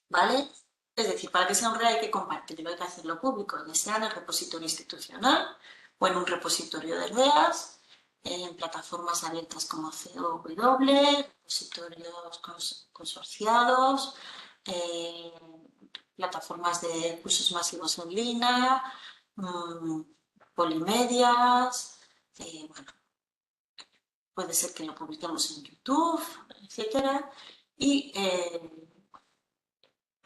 ¿Vale? Es decir, para que sea un REA hay que compartirlo, hay que hacerlo público, ya sea en el repositorio institucional o en un repositorio de REAs, en plataformas abiertas como COW, repositorios consorciados, plataformas de cursos masivos en línea, polimedias, bueno, puede ser que lo publiquemos en YouTube, etcétera. Y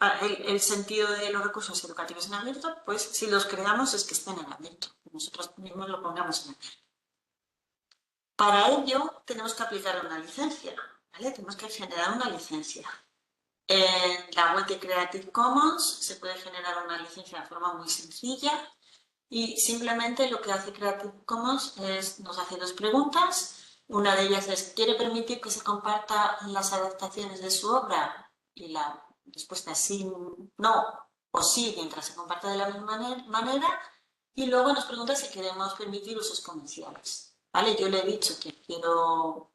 el sentido de los recursos educativos en abierto, pues si los creamos es que estén en abierto, que nosotros mismos lo pongamos en abierto. Para ello tenemos que aplicar una licencia, ¿vale? Tenemos que generar una licencia. En la web de Creative Commons se puede generar una licencia de forma muy sencilla y simplemente lo que hace Creative Commons es nos hace dos preguntas. Una de ellas es, ¿quiere permitir que se comparta las adaptaciones de su obra? Y la respuesta es sí, no o sí, mientras se comparta de la misma manera. Y luego nos pregunta si queremos permitir usos comerciales. ¿Vale? Yo le he dicho que quiero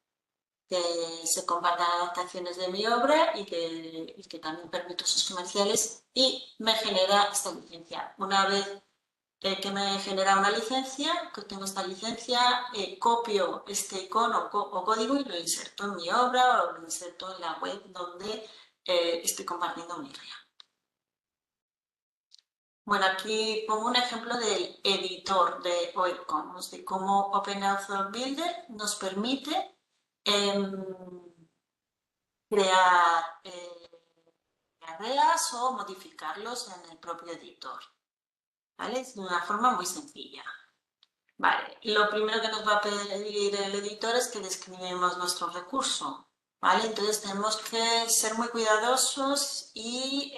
que se compartan adaptaciones de mi obra y que también permito usos comerciales y me genera esta licencia. Una vez que me genera una licencia, que tengo esta licencia, copio este icono o código y lo inserto en mi obra o lo inserto en la web donde estoy compartiendo mi REA. Bueno, aquí pongo un ejemplo del editor de OER Commons, de cómo Open Author Builder nos permite crear REAs o modificarlos en el propio editor. ¿Vale? Es de una forma muy sencilla. Vale, lo primero que nos va a pedir el editor es que describamos nuestro recurso, ¿vale? Entonces tenemos que ser muy cuidadosos y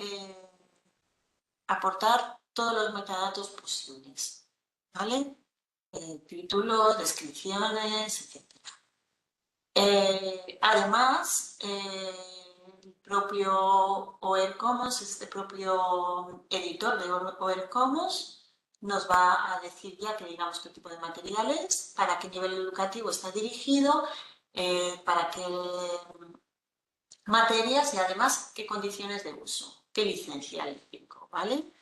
aportar todos los metadatos posibles, ¿vale? Títulos, descripciones, etc. Además, el propio OER Commons, este propio editor de OER Commons, nos va a decir ya que digamos qué tipo de materiales, para qué nivel educativo está dirigido, para qué materias y además qué condiciones de uso, qué licencia elijo, ¿vale?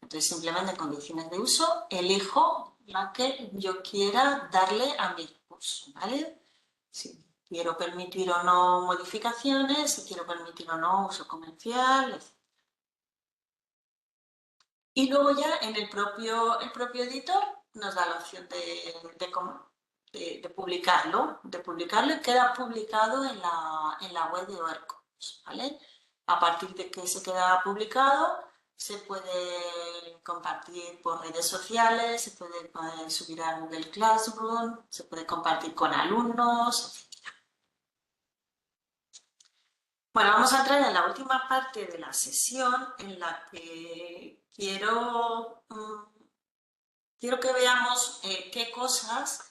Entonces simplemente en condiciones de uso elijo la que yo quiera darle a mi recurso, ¿vale? Si quiero permitir o no modificaciones, si quiero permitir o no uso comercial, etc. Y luego ya en el propio editor nos da la opción de publicarlo, y queda publicado en la web de OER Commons, ¿vale? A partir de que se queda publicado, se puede compartir por redes sociales, se puede subir a Google Classroom, se puede compartir con alumnos, etc. Bueno, vamos a entrar en la última parte de la sesión en la que quiero que veamos qué cosas,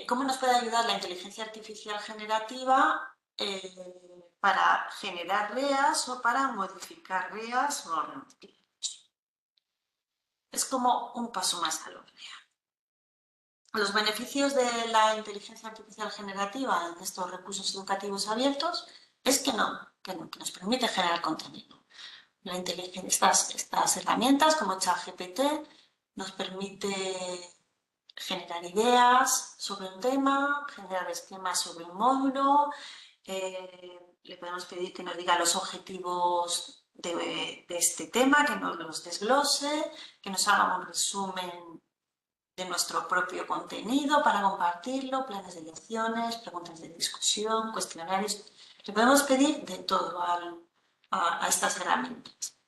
cómo nos puede ayudar la inteligencia artificial generativa para generar REAs o para modificar REAs o repetirlos. Es como un paso más a lo REA. Los beneficios de la inteligencia artificial generativa en estos recursos educativos abiertos es que nos permite generar contenido. Estas herramientas como ChatGPT nos permite generar ideas sobre un tema, generar esquemas sobre un módulo, le podemos pedir que nos diga los objetivos de este tema, que nos los desglose, que nos haga un resumen de nuestro propio contenido para compartirlo, planes de lecciones, preguntas de discusión, cuestionarios. Le podemos pedir de todo a estas herramientas.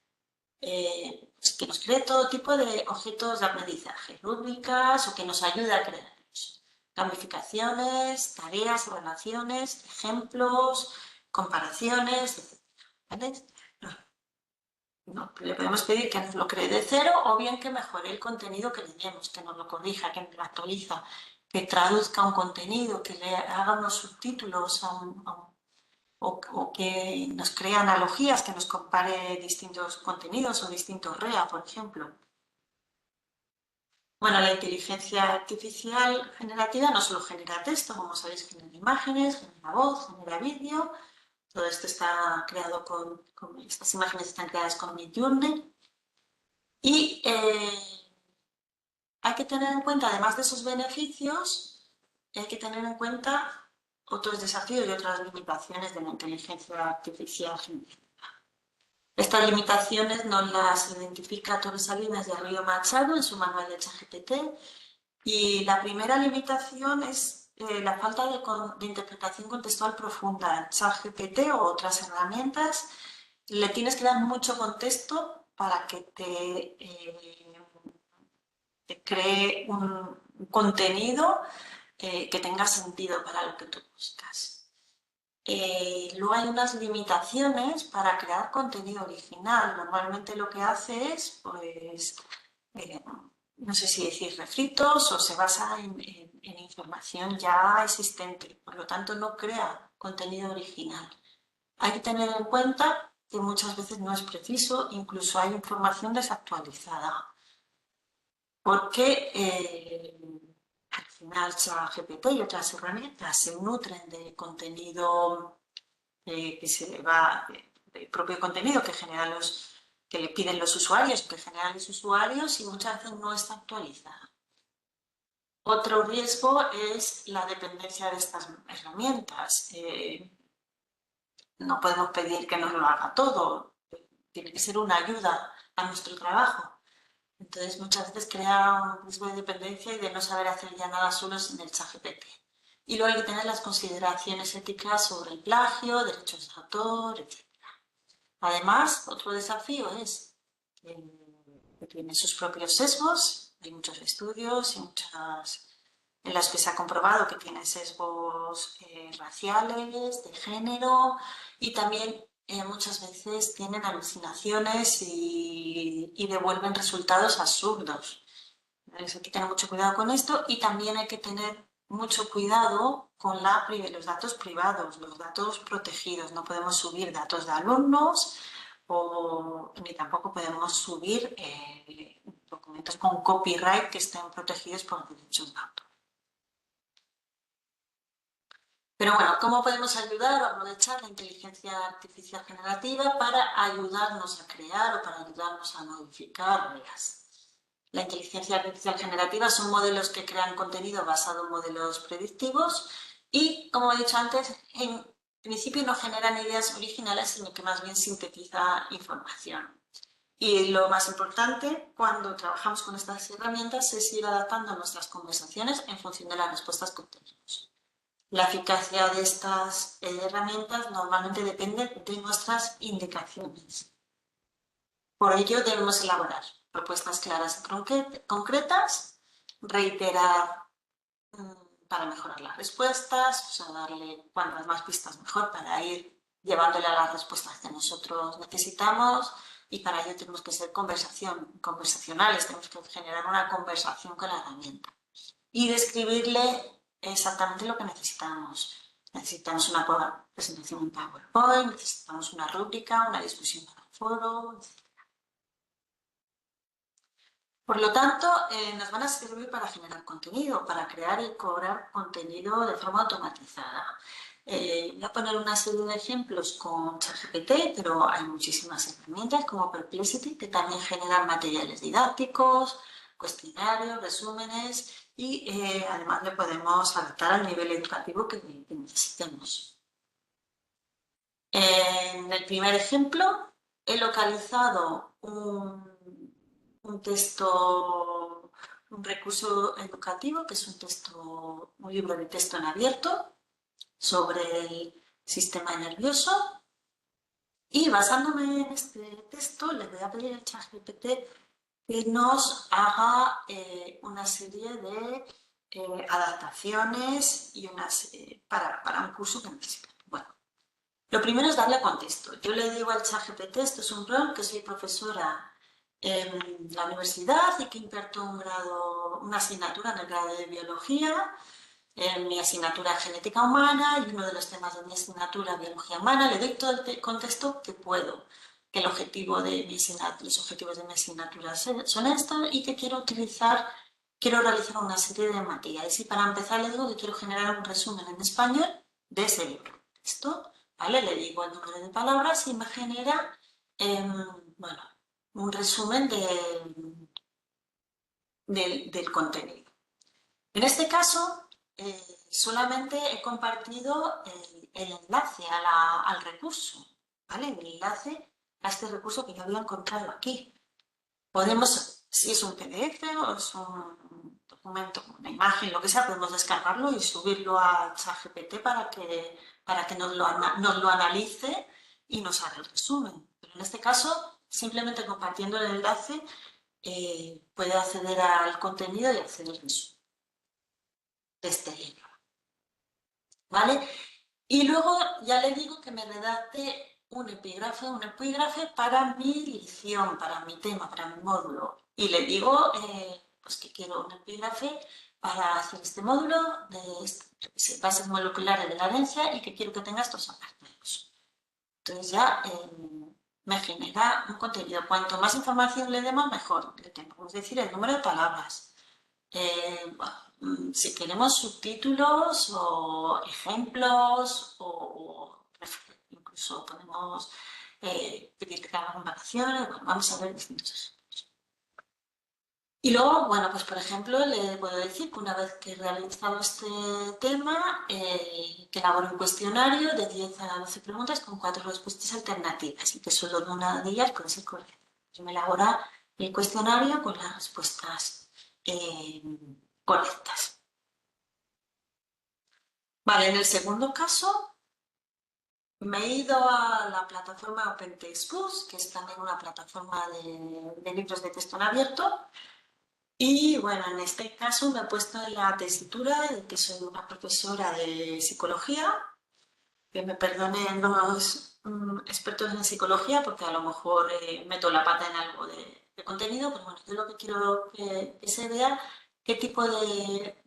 Pues que nos cree todo tipo de objetos de aprendizaje, rúbricas o que nos ayude a crearlos. Gamificaciones, tareas, relaciones, ejemplos, comparaciones, etc. ¿Vale? No, le podemos pedir que nos lo cree de cero o bien que mejore el contenido que le demos, que nos lo corrija, que nos lo actualiza, que traduzca un contenido, que le haga unos subtítulos o que nos crea analogías, que nos compare distintos contenidos o distintos REA, por ejemplo. Bueno, la inteligencia artificial generativa no solo genera texto, como sabéis, genera imágenes, genera voz, genera vídeo. Todo esto está creado estas imágenes están creadas con Midjourney. Y hay que tener en cuenta, además de esos beneficios, hay que tener en cuenta otros desafíos y otras limitaciones de la inteligencia artificial generativa. Estas limitaciones nos las identifica Torres Salinas y Arroyo Machado en su manual de ChatGPT. Y la primera limitación es la falta de interpretación contextual profunda. En ChatGPT o otras herramientas le tienes que dar mucho contexto para que te cree un contenido que tenga sentido para lo que tú buscas. Luego hay unas limitaciones para crear contenido original. Normalmente lo que hace es, pues, no sé si decir refritos o se basa en información ya existente. Por lo tanto, no crea contenido original. Hay que tener en cuenta que muchas veces no es preciso, incluso hay información desactualizada. Porque al final ChatGPT y otras herramientas se nutren de contenido que se va, del propio contenido que que le piden los usuarios, que generan los usuarios y muchas veces no está actualizada. Otro riesgo es la dependencia de estas herramientas. No podemos pedir que nos lo haga todo, tiene que ser una ayuda a nuestro trabajo. Entonces muchas veces crea un riesgo de dependencia y de no saber hacer ya nada solo sin el ChatGPT. Y luego hay que tener las consideraciones éticas sobre el plagio, derechos de autor, etc. Además, otro desafío es que tiene sus propios sesgos. Hay muchos estudios y en los que se ha comprobado que tiene sesgos raciales, de género y también muchas veces tienen alucinaciones y devuelven resultados absurdos. Entonces hay que tener mucho cuidado con esto y también hay que tener mucho cuidado con los datos privados, los datos protegidos. No podemos subir datos de alumnos ni tampoco podemos subir documentos con copyright que estén protegidos por derechos de autor. Pero bueno, ¿cómo podemos ayudar o aprovechar la inteligencia artificial generativa para ayudarnos a crear o para ayudarnos a modificar REAs? La inteligencia artificial generativa son modelos que crean contenido basado en modelos predictivos y, como he dicho antes, en principio no generan ideas originales, sino que más bien sintetiza información. Y lo más importante cuando trabajamos con estas herramientas es ir adaptando nuestras conversaciones en función de las respuestas que obtenemos. La eficacia de estas herramientas normalmente depende de nuestras indicaciones. Por ello debemos elaborar propuestas claras y concretas, reiterar para mejorar las respuestas, o sea, darle cuantas más pistas mejor para ir llevándole a las respuestas que nosotros necesitamos y para ello tenemos que ser conversacionales, tenemos que generar una conversación con la herramienta y describirle exactamente lo que necesitamos. Necesitamos una presentación en PowerPoint, necesitamos una rúbrica, una discusión para el foro, etc. Por lo tanto, nos van a servir para generar contenido, para crear y cobrar contenido de forma automatizada. Voy a poner una serie de ejemplos con ChatGPT, pero hay muchísimas herramientas como Perplexity que también generan materiales didácticos, cuestionarios, resúmenes y además le podemos adaptar al nivel educativo que necesitemos. En el primer ejemplo he localizado un texto, un recurso educativo, que es un libro de texto en abierto sobre el sistema nervioso. Y basándome en este texto, le voy a pedir al ChatGPT que nos haga una serie de adaptaciones y para un curso que necesita. Bueno, lo primero es darle contexto. Yo le digo al ChatGPT, esto es un rol, que soy profesora en la universidad y que imparto una asignatura en el grado de biología mi asignatura de genética humana y uno de los temas de mi asignatura biología humana. Le doy todo el contexto que puedo, que el objetivo de los objetivos de mi asignatura son estos y que quiero realizar una serie de materiales. Y para empezar le digo que quiero generar un resumen en español de ese libro. Esto, ¿vale? Le digo el número de palabras y me genera, bueno, un resumen del contenido. En este caso, solamente he compartido el enlace al recurso, ¿vale? El enlace a este recurso que yo había encontrado aquí. Podemos, si es un PDF o es un documento, una imagen, lo que sea, podemos descargarlo y subirlo a ChatGPT para que nos lo analice y nos haga el resumen. Pero en este caso, simplemente compartiendo el enlace, puede acceder al contenido y hacer el resumen de este libro, ¿vale? Y luego ya le digo que me redacte un epígrafe para mi lección, para mi tema, para mi módulo. Y le digo pues que quiero un epígrafe para hacer este módulo de bases moleculares de la herencia y que quiero que tenga estos apartados. Entonces ya me genera un contenido. Cuanto más información le demos, mejor. Le tengo que decir el número de palabras. Si queremos subtítulos o ejemplos o incluso podemos pedir que haga comparaciones, bueno, vamos a ver distintos ejemplos. Y luego, bueno, pues por ejemplo, le puedo decir que una vez que he realizado este tema, que elabore un cuestionario de 10 a 12 preguntas con 4 respuestas alternativas y que solo una de ellas puede ser correcta. Yo me elabora el cuestionario con las respuestas correctas. Vale, en el segundo caso me he ido a la plataforma Open Textbooks, que es también una plataforma de libros de texto en abierto. Y bueno, en este caso me he puesto en la tesitura de que soy una profesora de psicología, que me perdonen los expertos en psicología porque a lo mejor meto la pata en algo de contenido, pero bueno, yo lo que quiero que se vea qué tipo de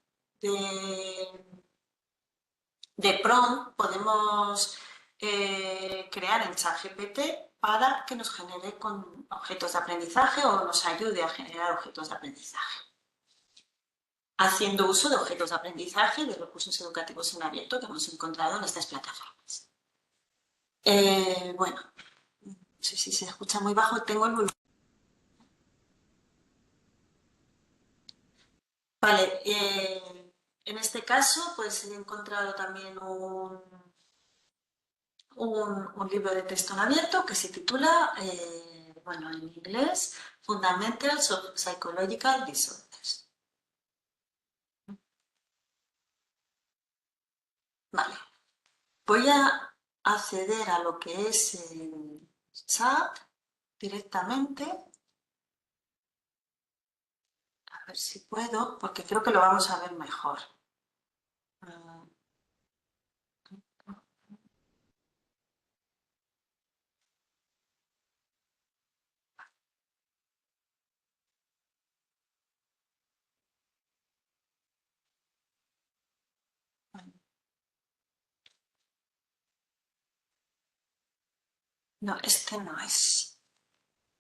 prompt podemos crear en ChatGPT para que nos genere con objetos de aprendizaje o nos ayude a generar objetos de aprendizaje. Haciendo uso de objetos de aprendizaje de recursos educativos en abierto que hemos encontrado en estas plataformas. Bueno, no sé si se escucha muy bajo, tengo el volumen. Vale, en este caso pues he encontrado también un libro de texto en abierto que se titula, bueno, en inglés, Fundamentals of Psychological Disorders. Vale, voy a acceder a lo que es el chat directamente. A ver si puedo, porque creo que lo vamos a ver mejor. No, este no es.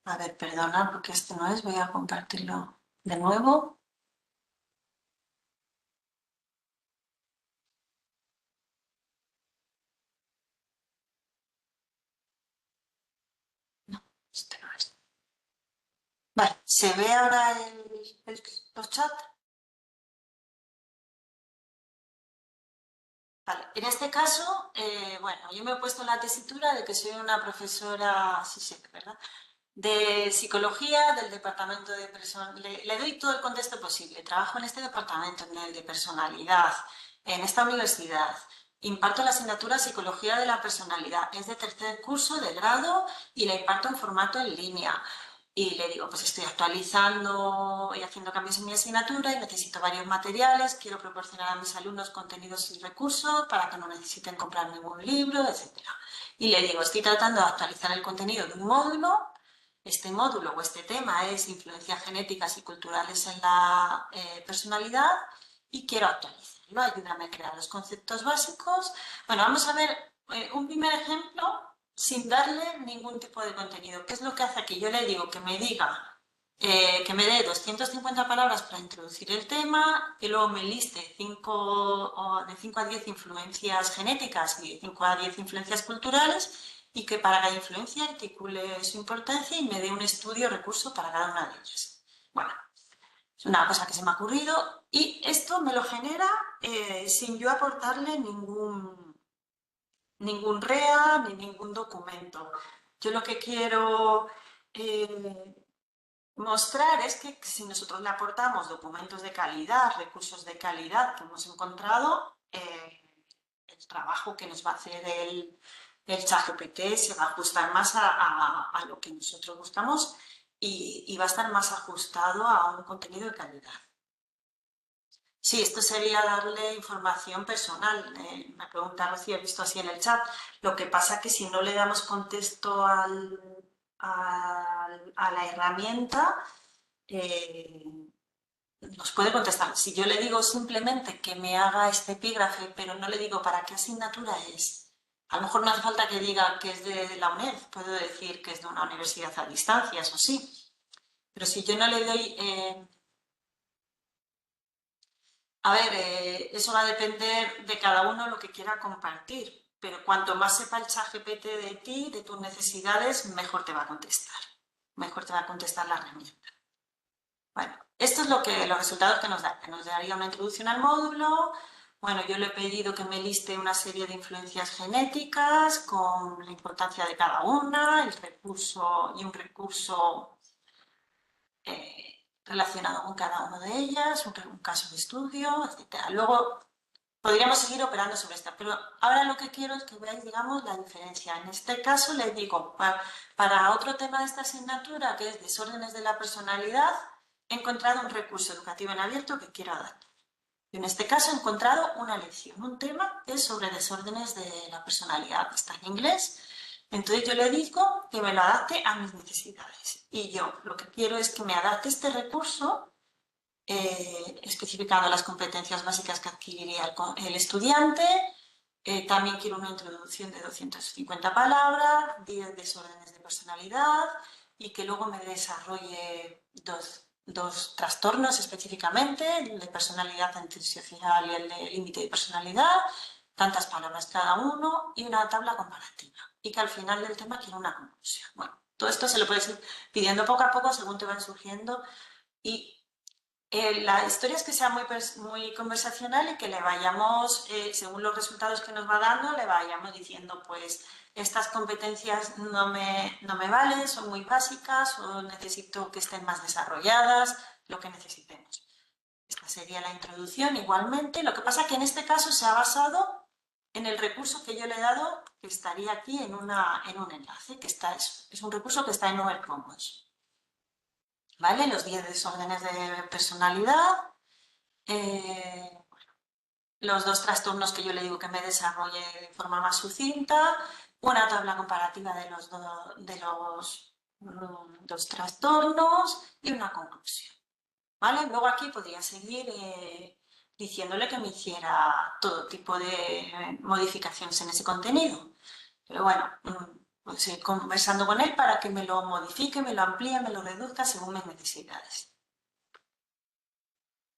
A ver, perdona, porque este no es. Voy a compartirlo de nuevo. No, este no es. Vale, ¿se ve ahora los chats? Vale, en este caso, bueno, yo me he puesto en la tesitura de que soy una profesora, sí, sí, ¿verdad? De psicología del departamento de personalidad. Le doy todo el contexto posible. Trabajo en este departamento, en el de personalidad, en esta universidad. Imparto la asignatura Psicología de la Personalidad. Es de tercer curso de grado y la imparto en formato en línea. Y le digo, pues estoy actualizando y haciendo cambios en mi asignatura y necesito varios materiales, quiero proporcionar a mis alumnos contenidos y recursos para que no necesiten comprar ningún libro, etc. Y le digo, estoy tratando de actualizar el contenido de un módulo. Este módulo o este tema es influencias genéticas y culturales en la personalidad y quiero actualizar. ¿no? Ayúdame a crear los conceptos básicos. Bueno, vamos a ver un primer ejemplo sin darle ningún tipo de contenido. ¿Qué es lo que hace aquí? Yo le digo que me diga, que me dé 250 palabras para introducir el tema, que luego me liste de 5 a 10 influencias genéticas y de 5 a 10 influencias culturales, y que para cada influencia articule su importancia y me dé un estudio recurso para cada una de ellas. Bueno, es una cosa que se me ha ocurrido y esto me lo genera sin yo aportarle ningún REA ni ningún documento. Yo lo que quiero mostrar es que si nosotros le aportamos documentos de calidad, recursos de calidad que hemos encontrado, el trabajo que nos va a hacer el ChatGPT se va a ajustar más a lo que nosotros buscamos y va a estar más ajustado a un contenido de calidad. Sí, esto sería darle información personal. Me pregunta Rocío, he visto así en el chat. Lo que pasa es que si no le damos contexto a la herramienta, nos puede contestar. Si yo le digo simplemente que me haga este epígrafe, pero no le digo para qué asignatura es, a lo mejor no hace falta que diga que es de la UNED, puedo decir que es de una universidad a distancia, eso sí. Pero si yo no le doy... a ver, eso va a depender de cada uno lo que quiera compartir, pero cuanto más sepa el ChatGPT de ti, de tus necesidades, mejor te va a contestar. Mejor te va a contestar la herramienta. Bueno, esto es los resultados que nos da. Que nos daría una introducción al módulo. Bueno, yo le he pedido que me liste una serie de influencias genéticas con la importancia de cada una, el recurso y un recurso relacionado con cada una de ellas, un caso de estudio, etc. Luego podríamos seguir operando sobre esta, pero ahora lo que quiero es que veáis, digamos, la diferencia. En este caso les digo, para otro tema de esta asignatura, que es desórdenes de la personalidad, he encontrado un recurso educativo en abierto que quiero adaptar. Y en este caso he encontrado una lección, un tema que es sobre desórdenes de la personalidad. Está en inglés. Entonces yo le digo que me lo adapte a mis necesidades. Y yo lo que quiero es que me adapte este recurso especificando las competencias básicas que adquiriría el estudiante. También quiero una introducción de 250 palabras, 10 desórdenes de personalidad y que luego me desarrolle dos trastornos específicamente, el de personalidad antisocial y el de límite de personalidad, tantas palabras cada uno y una tabla comparativa. Y que al final del tema quiero una conclusión. Bueno, todo esto se lo puedes ir pidiendo poco a poco según te van surgiendo y la historia es que sea muy conversacional y que le vayamos, según los resultados que nos va dando, le vayamos diciendo, pues, estas competencias no me valen, son muy básicas o necesito que estén más desarrolladas, lo que necesitemos. Esta sería la introducción igualmente. Lo que pasa es que en este caso se ha basado en el recurso que yo le he dado, que estaría aquí en un enlace, que es un recurso que está en Google Commons. ¿Vale? Los 10 desórdenes de personalidad, los 2 trastornos que yo le digo que me desarrolle de forma más sucinta, una tabla comparativa de los dos trastornos y una conclusión. ¿Vale? Luego aquí podría seguir diciéndole que me hiciera todo tipo de modificaciones en ese contenido. Pero bueno, pues ir conversando con él para que me lo modifique, me lo amplíe, me lo reduzca según mis necesidades.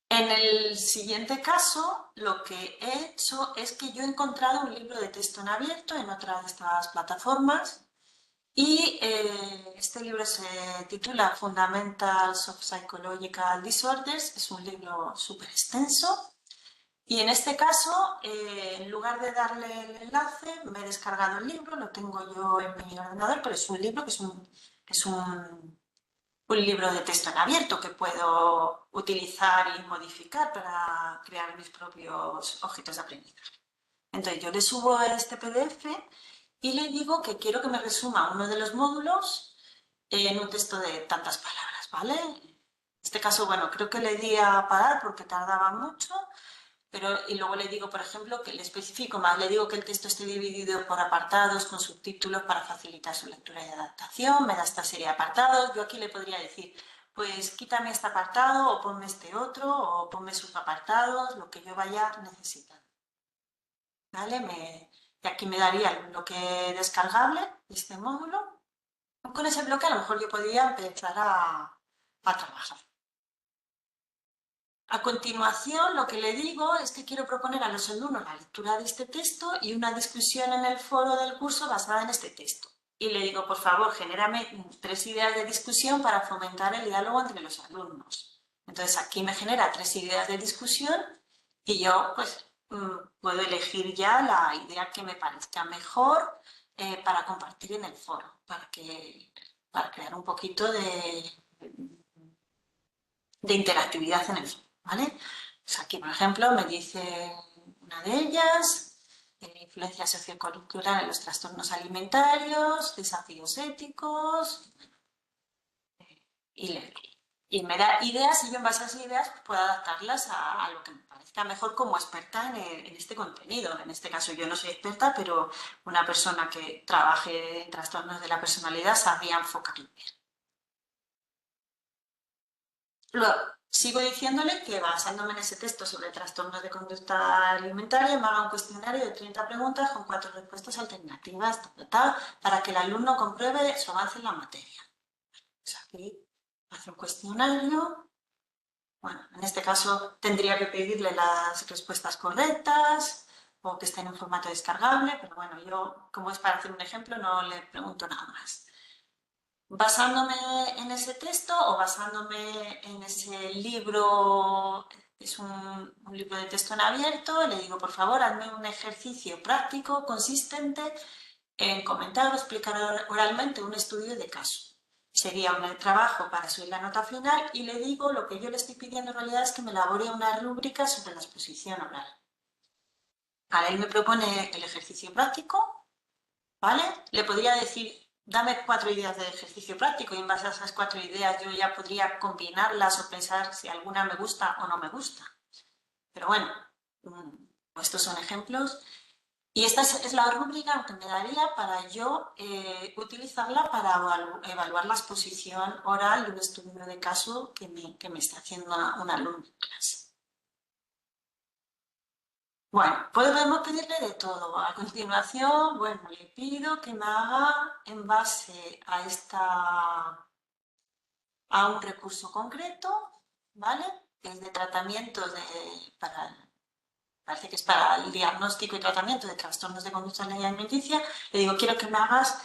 En el siguiente caso, lo que he hecho es que yo he encontrado un libro de texto en abierto en otra de estas plataformas y este libro se titula Fundamentals of Psychological Disorders. Es un libro súper extenso. Y en este caso, en lugar de darle el enlace, me he descargado el libro, lo tengo yo en mi ordenador, pero es un libro que es un libro de texto en abierto que puedo utilizar y modificar para crear mis propios objetos de aprendizaje. Entonces yo le subo este PDF y le digo que quiero que me resuma uno de los módulos en un texto de tantas palabras, ¿vale? En este caso, bueno, creo que le di a parar porque tardaba mucho. Y luego le digo, por ejemplo, que le especifico más, le digo que el texto esté dividido por apartados con subtítulos para facilitar su lectura y adaptación, me da esta serie de apartados. Yo aquí le podría decir, pues quítame este apartado o ponme este otro o ponme subapartados, lo que yo vaya necesitando. ¿Vale? Y aquí me daría el bloque descargable de este módulo. Con ese bloque a lo mejor yo podría empezar a trabajar. A continuación, lo que le digo es que quiero proponer a los alumnos la lectura de este texto y una discusión en el foro del curso basada en este texto. Y le digo, por favor, genérame 3 ideas de discusión para fomentar el diálogo entre los alumnos. Entonces, aquí me genera 3 ideas de discusión y yo, pues, puedo elegir ya la idea que me parezca mejor para compartir en el foro, para crear un poquito de interactividad en el foro. ¿Vale? Pues aquí, por ejemplo, me dice una de ellas, influencia sociocultural en los trastornos alimentarios, desafíos éticos, y me da ideas y yo en base a esas ideas puedo adaptarlas a lo que me parezca mejor como experta en este contenido. En este caso yo no soy experta, pero una persona que trabaje en trastornos de la personalidad sabría enfocarlo bien. Luego, sigo diciéndole que basándome en ese texto sobre trastornos de conducta alimentaria, me haga un cuestionario de 30 preguntas con 4 respuestas alternativas para que el alumno compruebe su avance en la materia. Pues aquí hace un cuestionario. Bueno, en este caso tendría que pedirle las respuestas correctas o que estén en formato descargable, pero bueno, yo, como es para hacer un ejemplo, no le pregunto nada más. Basándome en ese texto o basándome en ese libro, es un libro de texto en abierto, le digo, por favor, hazme un ejercicio práctico consistente en comentar o explicar oralmente un estudio de caso. Sería un trabajo para subir la nota final y le digo, lo que yo le estoy pidiendo en realidad es que me elabore una rúbrica sobre la exposición oral. Ahora él me propone el ejercicio práctico, ¿vale? Le podría decir, dame 4 ideas de ejercicio práctico y en base a esas 4 ideas yo ya podría combinarlas o pensar si alguna me gusta o no me gusta. Pero bueno, estos son ejemplos. Y esta es la rúbrica que me daría para yo utilizarla para evaluar la exposición oral de un estudio de caso que me está haciendo un alumno en clase. Bueno, podemos pedirle de todo. A continuación, bueno, le pido que me haga en base a un recurso concreto, ¿vale? Que es de tratamiento parece que es para el diagnóstico y tratamiento de trastornos de conducta alimenticia. Le digo, quiero que me hagas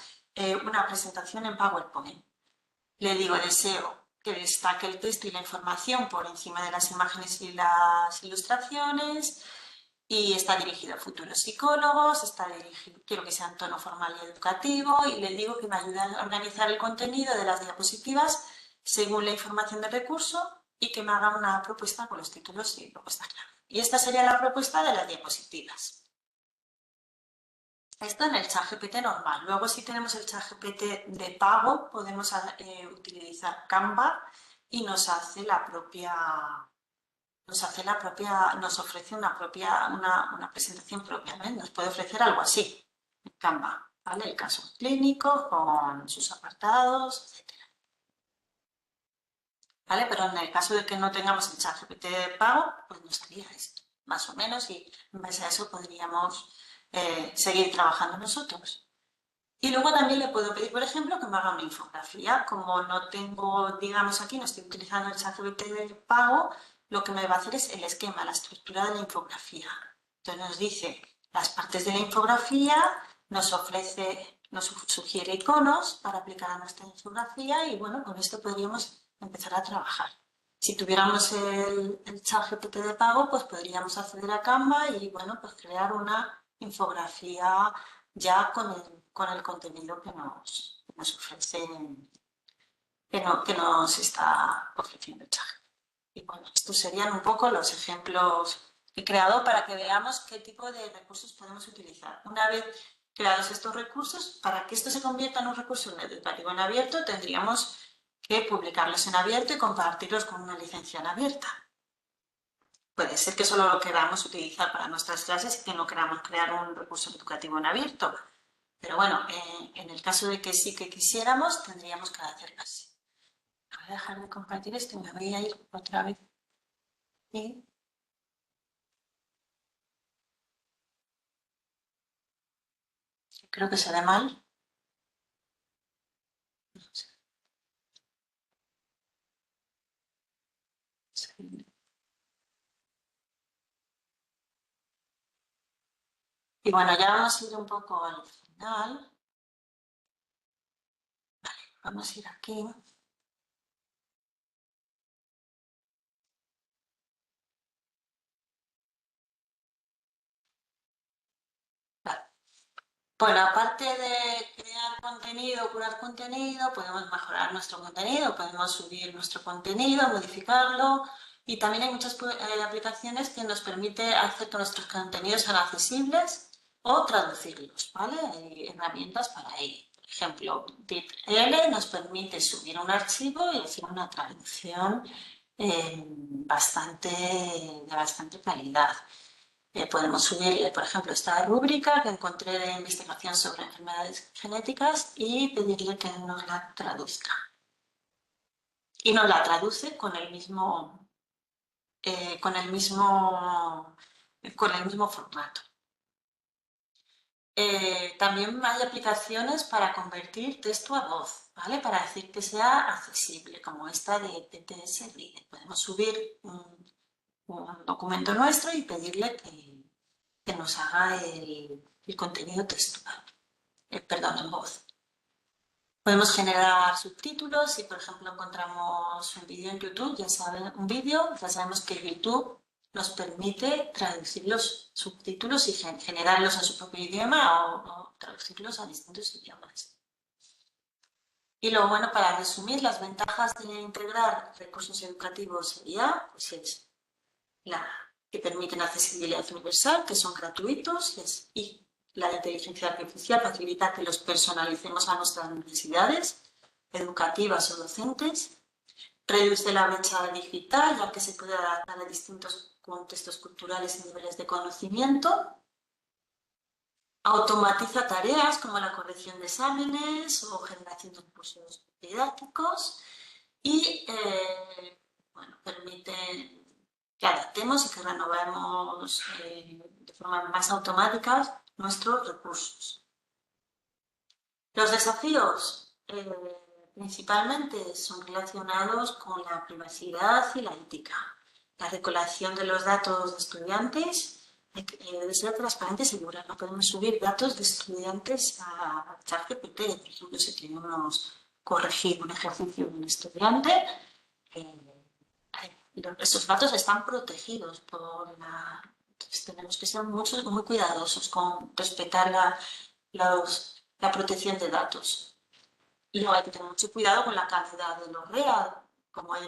una presentación en PowerPoint. Le digo, deseo que destaque el texto y la información por encima de las imágenes y las ilustraciones. Y está dirigido a futuros psicólogos, quiero que sea en tono formal y educativo y le digo que me ayude a organizar el contenido de las diapositivas según la información del recurso y que me haga una propuesta con los títulos y propuesta clave. Y esta sería la propuesta de las diapositivas. Esto en el ChatGPT normal. Luego, si tenemos el ChatGPT de pago, podemos utilizar Canva y nos ofrece una presentación propia, ¿ves? Nos puede ofrecer algo así, en Canva, ¿vale? El caso clínico con sus apartados, etc. ¿Vale? Pero en el caso de que no tengamos el ChatGPT de pago, pues nos haría esto, más o menos, y en base a eso podríamos seguir trabajando nosotros. Y luego también le puedo pedir, por ejemplo, que me haga una infografía. Como no tengo, digamos aquí, no estoy utilizando el ChatGPT de pago, lo que me va a hacer es el esquema, la estructura de la infografía. Entonces nos dice las partes de la infografía, nos sugiere iconos para aplicar a nuestra infografía y bueno, con esto podríamos empezar a trabajar. Si tuviéramos el ChatGPT de pago, pues podríamos acceder a Canva y bueno, pues crear una infografía ya con el contenido que nos ofrece, que nos está ofreciendo el ChatGPT. Y bueno, estos serían un poco los ejemplos que he creado para que veamos qué tipo de recursos podemos utilizar. Una vez creados estos recursos, para que esto se convierta en un recurso educativo en abierto, tendríamos que publicarlos en abierto y compartirlos con una licencia en abierta. Puede ser que solo lo queramos utilizar para nuestras clases y que no queramos crear un recurso educativo en abierto. Pero bueno, en el caso de que sí que quisiéramos, tendríamos que hacerlo así. Voy a dejar de compartir esto y me voy a ir otra vez. Y creo que se ve mal. No sé. Y bueno, ya vamos a ir un poco al final. Vale, vamos a ir aquí. Vale. Bueno, aparte de crear contenido, curar contenido, podemos mejorar nuestro contenido, podemos subir nuestro contenido, modificarlo, y también hay muchas aplicaciones que nos permiten hacer que nuestros contenidos sean accesibles o traducirlos, ¿vale? Hay herramientas para ello. Por ejemplo, DeepL nos permite subir un archivo y hacer una traducción de bastante calidad. Podemos subir, por ejemplo, esta rúbrica que encontré de investigación sobre enfermedades genéticas y pedirle que nos la traduzca. Y nos la traduce con el mismo formato. También hay aplicaciones para convertir texto a voz, ¿vale? Para decir que sea accesible, como esta de PTS Reader. Podemos subir un documento nuestro y pedirle que nos haga el contenido textual, en voz. Podemos generar subtítulos. Si, por ejemplo, encontramos un vídeo en YouTube, ya sabemos que YouTube nos permite traducir los subtítulos y generarlos en su propio idioma o traducirlos a distintos idiomas. Y luego, bueno, para resumir, las ventajas de integrar recursos educativos sería, pues es que permiten accesibilidad universal, que son gratuitos, y la inteligencia artificial facilita que los personalicemos a nuestras necesidades educativas o docentes, reduce la brecha digital, ya que se puede adaptar a distintos contextos culturales y niveles de conocimiento, automatiza tareas como la corrección de exámenes o generación de recursos didácticos y bueno, permite que adaptemos y que renovemos de forma más automática nuestros recursos. Los desafíos principalmente son relacionados con la privacidad y la ética. La recolección de los datos de estudiantes debe ser transparente y segura. No podemos subir datos de estudiantes a ChatGPT. Por ejemplo, si queremos corregir un ejercicio de un estudiante, esos datos están protegidos por la... Entonces tenemos que ser muy cuidadosos con respetar la protección de datos. Y luego hay que tener mucho cuidado con la calidad de los real. Como he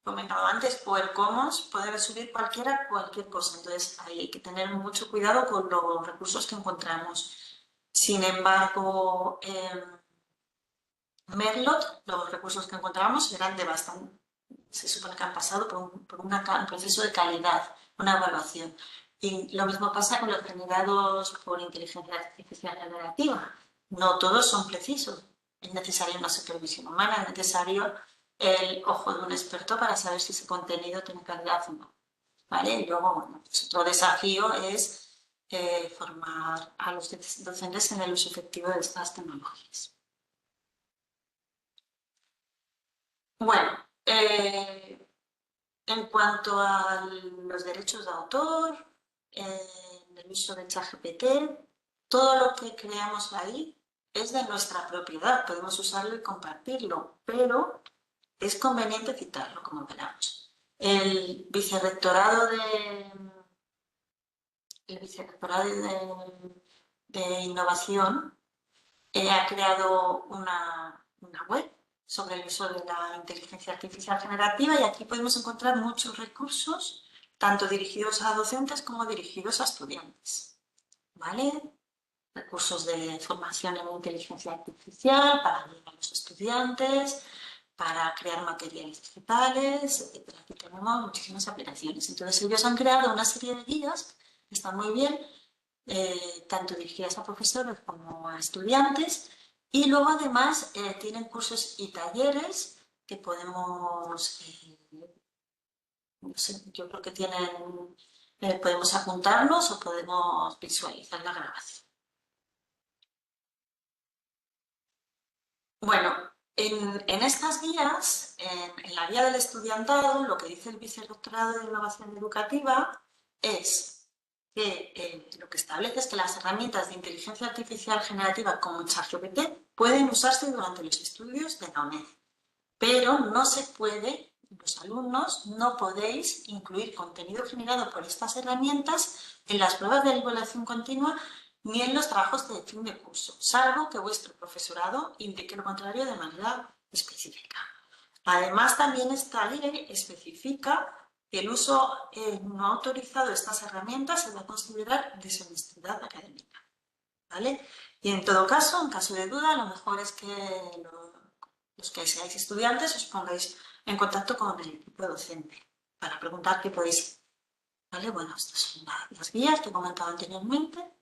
comentado antes, Power Commons puede subir cualquier cosa. Entonces hay que tener mucho cuidado con los recursos que encontramos. Sin embargo, Merlot, los recursos que encontramos eran de bastante... Se supone que han pasado por un proceso de calidad, una evaluación. Y lo mismo pasa con los generados por inteligencia artificial generativa. No todos son precisos. Es necesaria una supervisión humana, es necesario el ojo de un experto para saber si ese contenido tiene calidad o no. ¿Vale? Y luego, bueno, pues otro desafío es formar a los docentes en el uso efectivo de estas tecnologías. Bueno, en cuanto a los derechos de autor, el uso de ChatGPT, todo lo que creamos ahí es de nuestra propiedad, podemos usarlo y compartirlo, pero es conveniente citarlo, como veremos. El vicerrectorado de Innovación ha creado una web sobre el uso de la inteligencia artificial generativa y aquí podemos encontrar muchos recursos, tanto dirigidos a docentes como dirigidos a estudiantes. ¿Vale? Recursos de formación en inteligencia artificial para ayudar a los estudiantes, para crear materiales digitales, etc. Aquí tenemos muchísimas aplicaciones. Entonces ellos han creado una serie de guías que están muy bien, tanto dirigidas a profesores como a estudiantes, y luego además tienen cursos y talleres que podemos, no sé, yo creo que tienen, podemos apuntarnos o podemos visualizar la grabación. Bueno, en estas guías, en la guía del estudiantado, lo que dice el Vicerrectorado de Innovación Educativa es que lo que establece es que las herramientas de inteligencia artificial generativa como ChatGPT pueden usarse durante los estudios de la UNED, pero no se puede, los alumnos no podéis incluir contenido generado por estas herramientas en las pruebas de evaluación continua ni en los trabajos de fin de curso, salvo que vuestro profesorado indique lo contrario de manera específica. Además, también esta ley especifica que el uso no autorizado de estas herramientas se va a considerar deshonestidad académica, ¿vale? Y en todo caso, en caso de duda, lo mejor es que los que seáis estudiantes os pongáis en contacto con el equipo docente para preguntar qué podéis, ¿vale? Bueno, estas son las guías que he comentado anteriormente.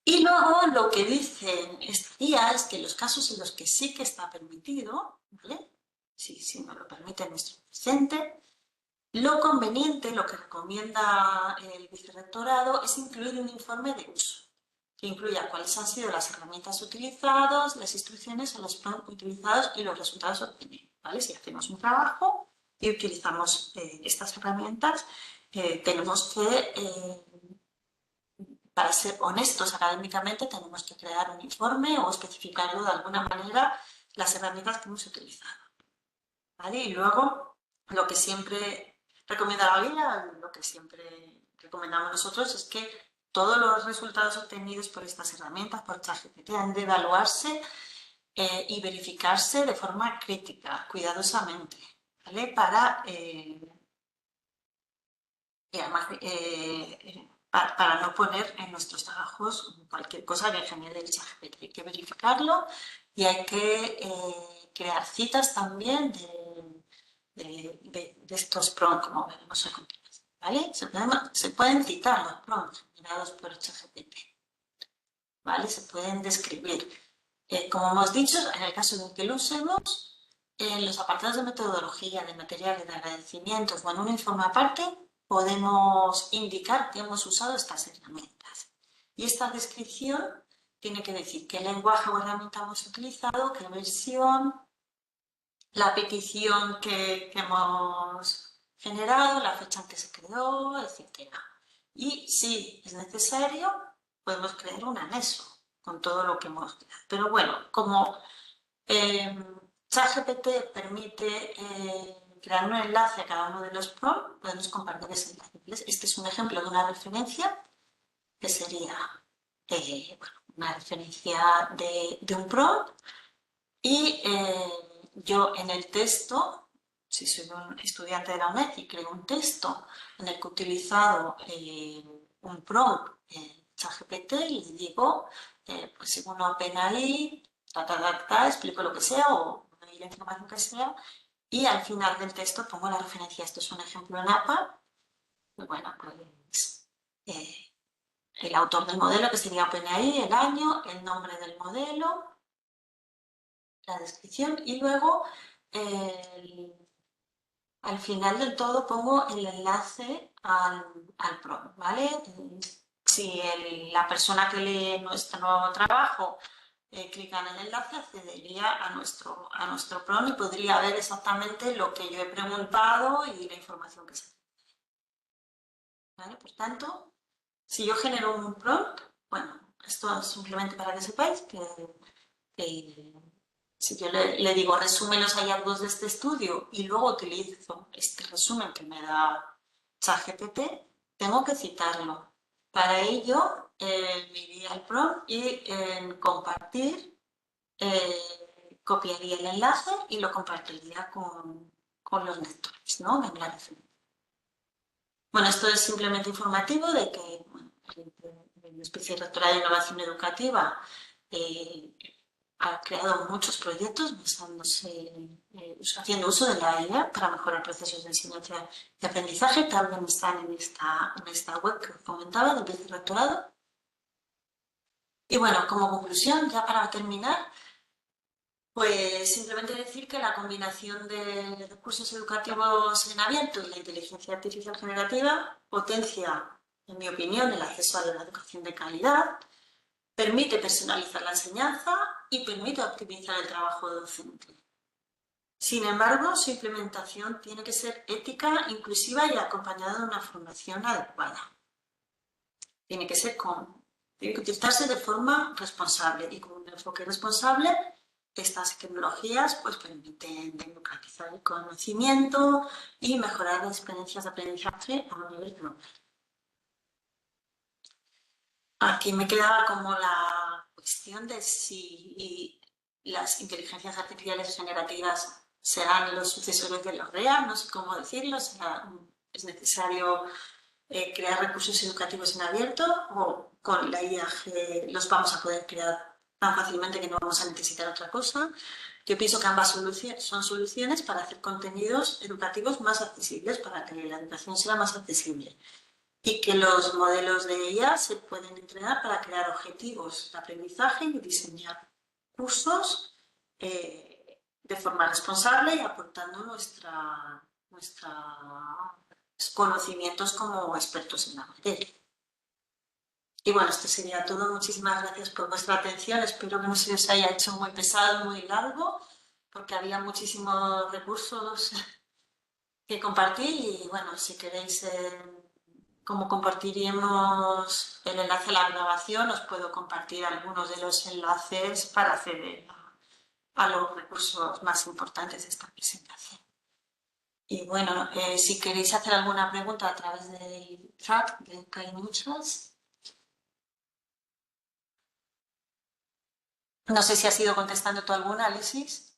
Y luego lo que dicen esta guía es que los casos en los que sí que está permitido, ¿vale? Si nos lo permite nuestro docente, lo conveniente, lo que recomienda el vicerrectorado es incluir un informe de uso, que incluya cuáles han sido las herramientas utilizadas, las instrucciones o los prompts utilizados y los resultados obtenidos, ¿vale? Si hacemos un trabajo y utilizamos estas herramientas, tenemos que para ser honestos académicamente, tenemos que crear un informe o especificarlo de alguna manera las herramientas que hemos utilizado, ¿vale? Y luego, lo que siempre recomienda la guía, lo que siempre recomendamos nosotros es que todos los resultados obtenidos por estas herramientas, por ChatGPT, han de evaluarse y verificarse de forma crítica, cuidadosamente, ¿vale? Para no poner en nuestros trabajos cualquier cosa que genere el ChatGPT. Hay que verificarlo y hay que crear citas también de estos prompts, como veremos a continuación, ¿vale? Se pueden citar los prompts generados por ChatGPT, ¿vale? Se pueden describir. Como hemos dicho, en el caso de que lo usemos, en los apartados de metodología, de materiales, de agradecimientos o en un informe aparte, podemos indicar que hemos usado estas herramientas. Y esta descripción tiene que decir qué lenguaje o herramienta hemos utilizado, qué versión, la petición que hemos generado, la fecha en que se creó, etc. Y si es necesario, podemos crear un anexo con todo lo que hemos creado. Pero bueno, como ChatGPT permite crear un enlace a cada uno de los prompts, podemos compartir ese enlace. Este es un ejemplo de una referencia que sería una referencia de un prompt y yo en el texto, si soy un estudiante de la UNED y creo un texto en el que he utilizado un prompt ChatGPT y le digo, pues según OpenAI, explico lo que sea o doy la información que sea y al final del texto pongo la referencia. Esto es un ejemplo en APA. Y bueno, pues el autor del modelo, que sería OpenAI, el año, el nombre del modelo, la descripción y luego al final del todo pongo el enlace al prompt, ¿vale? Si la persona que lee nuestro trabajo clica en el enlace, accedería a nuestro prompt y podría ver exactamente lo que yo he preguntado y la información que se ¿vale? Por tanto, si yo genero un prompt, bueno, esto es simplemente para que sepáis que si yo le digo resume los hallazgos de este estudio y luego utilizo este resumen que me da ChatGPT, tengo que citarlo. Para ello, me iría al prompt y en compartir copiaría el enlace y lo compartiría con los lectores, ¿no? En la referencia. Bueno, esto es simplemente informativo de que bueno, el Vicerrectorado de Innovación Educativa ha creado muchos proyectos haciendo uso de la IA para mejorar procesos de enseñanza y aprendizaje. También están en esta web que os comentaba del Vicerrectorado. Y bueno, como conclusión, ya para terminar, Pues simplemente decir que la combinación de recursos educativos en abierto y la inteligencia artificial generativa potencia, en mi opinión, el acceso a la educación de calidad, permite personalizar la enseñanza y permite optimizar el trabajo docente. Sin embargo, su implementación tiene que ser ética, inclusiva y acompañada de una formación adecuada. Tiene que utilizarse de forma responsable y con un enfoque responsable. Estas tecnologías pues, permiten democratizar el conocimiento y mejorar las experiencias de aprendizaje a un nivel global. Aquí me quedaba como la cuestión de si las inteligencias artificiales generativas serán los sucesores de los REA, no sé cómo decirlo, es necesario crear recursos educativos en abierto o con la IAG los vamos a poder crear tan fácilmente que no vamos a necesitar otra cosa. Yo pienso que ambas son soluciones para hacer contenidos educativos más accesibles, para que la educación sea más accesible y que los modelos de IA se pueden entrenar para crear objetivos de aprendizaje y diseñar cursos de forma responsable y aportando nuestros conocimientos como expertos en la materia. Y bueno, esto sería todo. Muchísimas gracias por vuestra atención. Espero que no se os haya hecho muy pesado, muy largo, porque había muchísimos recursos que compartir y bueno, si queréis, como compartiríamos el enlace a la grabación, os puedo compartir algunos de los enlaces para acceder a los recursos más importantes de esta presentación. Y bueno, si queréis hacer alguna pregunta a través del chat, que hay muchas. No sé si has ido contestando tú alguna, Alexis.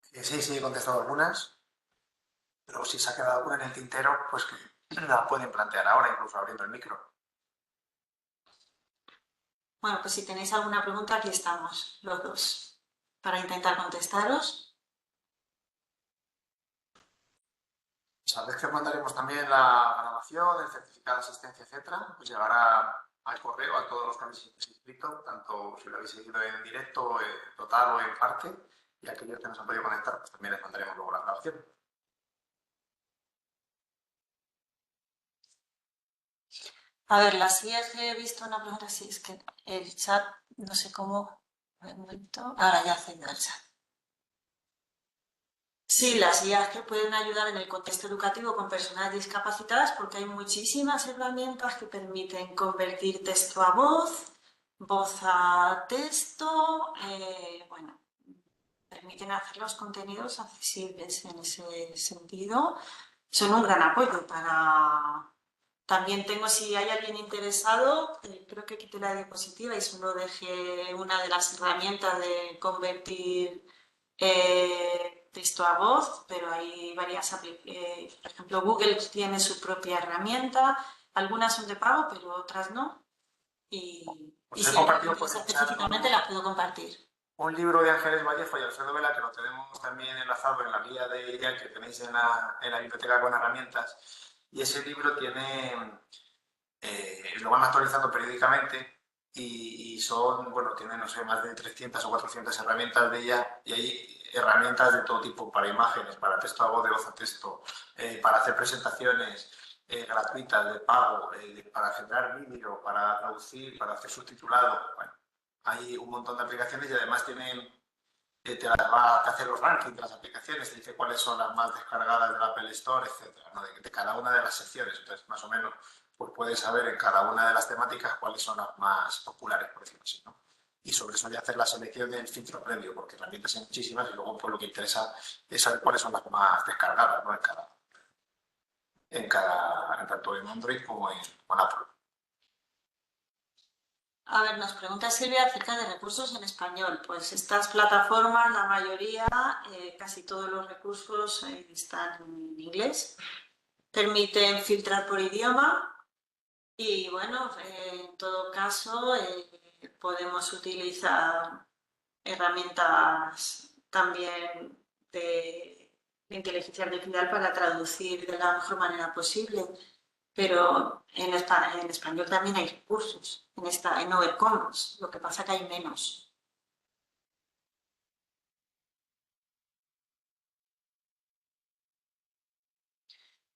Sí, he contestado algunas, pero si se ha quedado alguna en el tintero, pues que la pueden plantear ahora, incluso abriendo el micro. Bueno, pues si tenéis alguna pregunta, aquí estamos los dos para intentar contestaros. Sabéis que os mandaremos también la grabación, el certificado de asistencia, etcétera, pues llegará al correo a todos los que habéis inscrito, tanto si lo habéis seguido en directo, total o en parte, y aquellos que no se han podido conectar, pues también les mandaremos luego la grabación. A ver, las IAG he visto una pregunta, sí, es que el chat, no sé cómo, un momento, ahora ya ha accedido al chat. Sí, las IAG pueden ayudar en el contexto educativo con personas discapacitadas porque hay muchísimas herramientas que permiten convertir texto a voz a texto, bueno, permiten hacer los contenidos accesibles en ese sentido. Son un gran apoyo para... También tengo, si hay alguien interesado, creo que quité la diapositiva y solo dejé una de las herramientas de convertir texto a voz, pero hay varias por ejemplo, Google tiene su propia herramienta, algunas son de pago, pero otras no. Y Os he si alguien compartido por interesa el chat específicamente, las puedo compartir. un libro de Ángeles Vallejo y Alfredo Vela, que lo tenemos también enlazado en la guía de IDEA que tenéis en la biblioteca con herramientas. Y ese libro tiene, lo van actualizando periódicamente y son, bueno, tiene, no sé, más de 300 o 400 herramientas de ella y hay herramientas de todo tipo para imágenes, para texto a voz, de voz a texto, para hacer presentaciones gratuitas, de pago, para generar vídeo, para traducir, para hacer subtitulado. Bueno, hay un montón de aplicaciones y además tienen, te va a hacer los rankings de las aplicaciones, te dice cuáles son las más descargadas de la Apple Store, etcétera, ¿no? de cada una de las secciones. Entonces, más o menos, pues puedes saber en cada una de las temáticas cuáles son las más populares, por decirlo así, ¿no? Y sobre eso ya hacer la selección del filtro previo, porque herramientas hay muchísimas y luego pues, lo que interesa es saber cuáles son las más descargadas, ¿no? Tanto en Android como en Apple. A ver, nos pregunta Silvia acerca de recursos en español. Pues estas plataformas, la mayoría, casi todos los recursos están en inglés. Permiten filtrar por idioma y, bueno, en todo caso, podemos utilizar herramientas también de inteligencia artificial para traducir de la mejor manera posible. Pero en español también hay recursos, en Over Commons, lo que pasa que hay menos.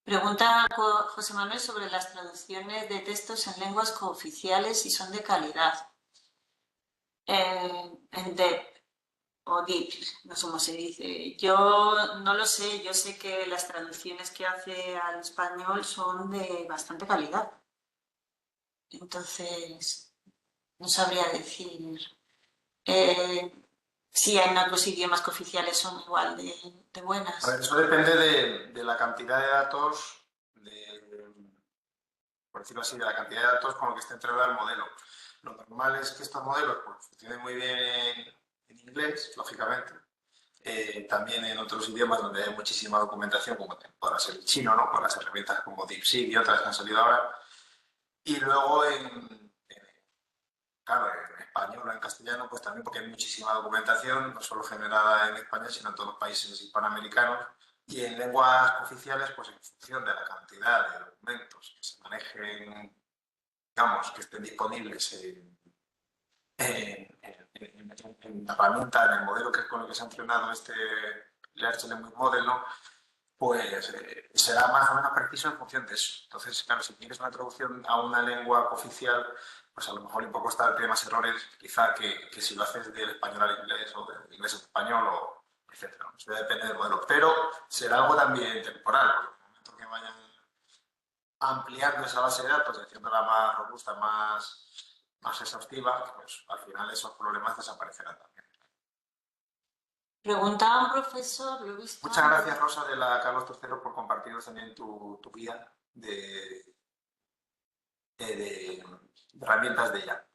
Pregunta José Manuel sobre las traducciones de textos en lenguas cooficiales y son de calidad. En DEP o DIP, no sé cómo se dice. Yo no lo sé, yo sé que las traducciones que hace al español son de bastante calidad. Entonces, no sabría decir eh, si en otros idiomas cooficiales son igual de A ver, buenas. eso depende de la cantidad de datos, por decirlo así, de la cantidad de datos con lo que esté entrenado el modelo. Lo normal es que estos modelos pues, funcionen muy bien en inglés, lógicamente. También en otros idiomas donde hay muchísima documentación, como podrá ser el chino, ¿no? Con las herramientas como DeepSeek y otras que han salido ahora. Y luego claro, en español o en castellano, pues también porque hay muchísima documentación, no solo generada en España, sino en todos los países hispanoamericanos. Y en lenguas oficiales, pues en función de la cantidad de documentos que se manejen, digamos, que estén disponibles en la herramienta, en el modelo que es con el que se ha entrenado este Large Language Model, ¿no? Pues será más o menos preciso en función de eso. Entonces, claro, si tienes una traducción a una lengua oficial, pues a lo mejor un poco está, tiene más errores quizá que si lo haces del español al inglés o del inglés al español o etcétera. ¿No? Eso depende del modelo. Pero será algo también temporal, porque en el momento que vayan ampliando esa base de datos, haciéndola más robusta, más exhaustiva, pues al final esos problemas desaparecerán también. Preguntaba a un profesor, lo he visto Muchas antes. gracias, Rosa, de la Carlos III, por compartirnos también tu guía de herramientas de ella.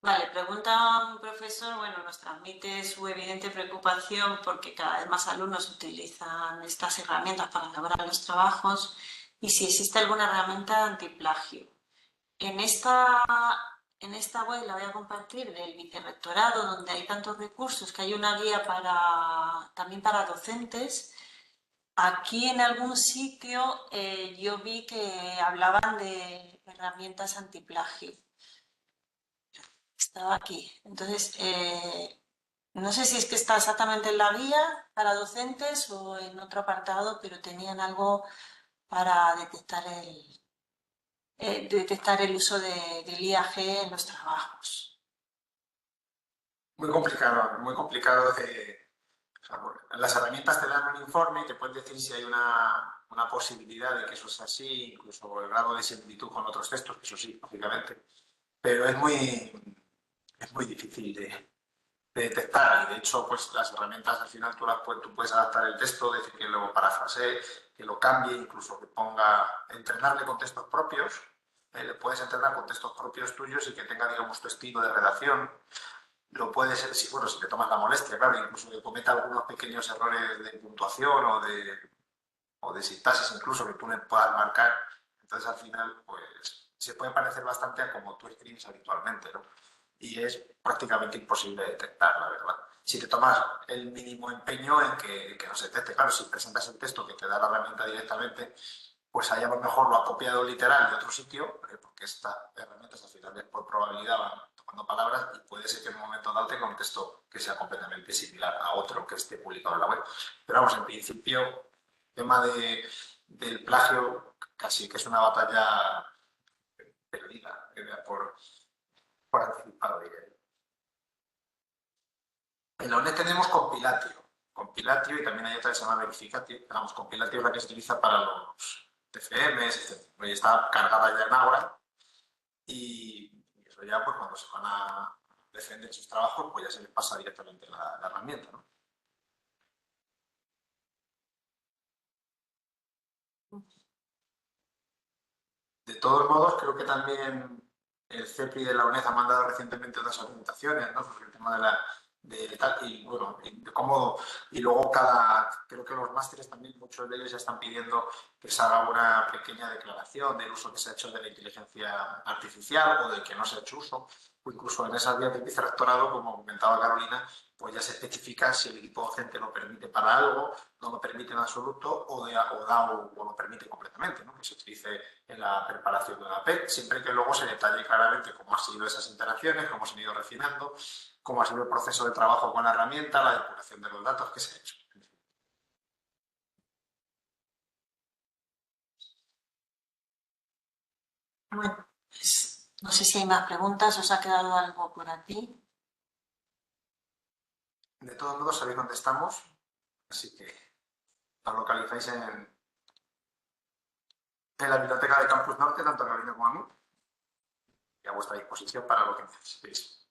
Vale, pregunta a un profesor, bueno, nos transmite su evidente preocupación porque cada vez más alumnos utilizan estas herramientas para elaborar los trabajos y si existe alguna herramienta antiplagio. En esta, en esta web la voy a compartir del vicerrectorado, donde hay tantos recursos que hay una guía también para docentes. Aquí en algún sitio yo vi que hablaban de herramientas antiplagio. Estaba aquí. Entonces, no sé si es que está exactamente en la guía para docentes o en otro apartado, pero tenían algo para detectar el uso del IAG en los trabajos. Muy complicado de... O sea, las herramientas te dan un informe y te pueden decir si hay una posibilidad de que eso sea así, incluso el grado de similitud con otros textos, que eso sí, lógicamente. Pero es muy difícil de detectar y de hecho pues las herramientas al final tú puedes adaptar el texto, decir que lo parafrasee, que lo cambie, incluso que ponga, entrenarle con textos propios, le puedes entrenar con textos propios tuyos y que tenga digamos tu estilo de redacción. Lo puedes, si, bueno, si te tomas la molestia, claro, incluso que cometa algunos pequeños errores de puntuación o de sintaxis incluso que tú le puedas marcar. Entonces al final pues se puede parecer bastante a como tú escribes habitualmente, ¿no? Y es prácticamente imposible detectar, la verdad. Si te tomas el mínimo empeño en que no se detecte, claro, si presentas el texto que te da la herramienta directamente, pues ahí a lo mejor lo ha copiado literal de otro sitio, porque estas herramientas al final por probabilidad van tomando palabras y puede ser que en un momento dado tenga un texto que sea completamente similar a otro que esté publicado en la web. Pero vamos, en principio, el tema del plagio casi que es una batalla perdida por anticipado, diría yo. En la UNED tenemos Compilatio y también hay otra que se llama Verificatio. Vamos, Compilatio es la que se utiliza para los TFMs, etc. Y está cargada ya en Aura y eso ya pues cuando se van a defender sus trabajos pues ya se les pasa directamente la herramienta, ¿no? De todos modos, creo que también el CEPRI de la UNED ha mandado recientemente otras argumentaciones, ¿no? Sobre el tema de tal, y bueno, y de cómo, y luego creo que los másteres también, muchos de ellos ya están pidiendo que se haga una pequeña declaración del uso que se ha hecho de la inteligencia artificial o del que no se ha hecho uso, o incluso en esas vías del vicerrectorado, como comentaba Carolina, pues ya se especifica si el equipo docente lo permite para algo, no lo permite en absoluto o lo permite completamente, ¿no? Que se utilice en la preparación de la PEC, siempre que luego se detalle claramente cómo han sido esas interacciones, cómo se han ido refinando, cómo ha sido el proceso de trabajo con la herramienta, la depuración de los datos que se ha hecho. Bueno, pues, no sé si hay más preguntas, ¿os ha quedado algo por aquí? De todos modos, sabéis dónde estamos, así que nos localizáis en la biblioteca de Campus Norte, tanto a Carolina como a mí, y a vuestra disposición para lo que necesitéis.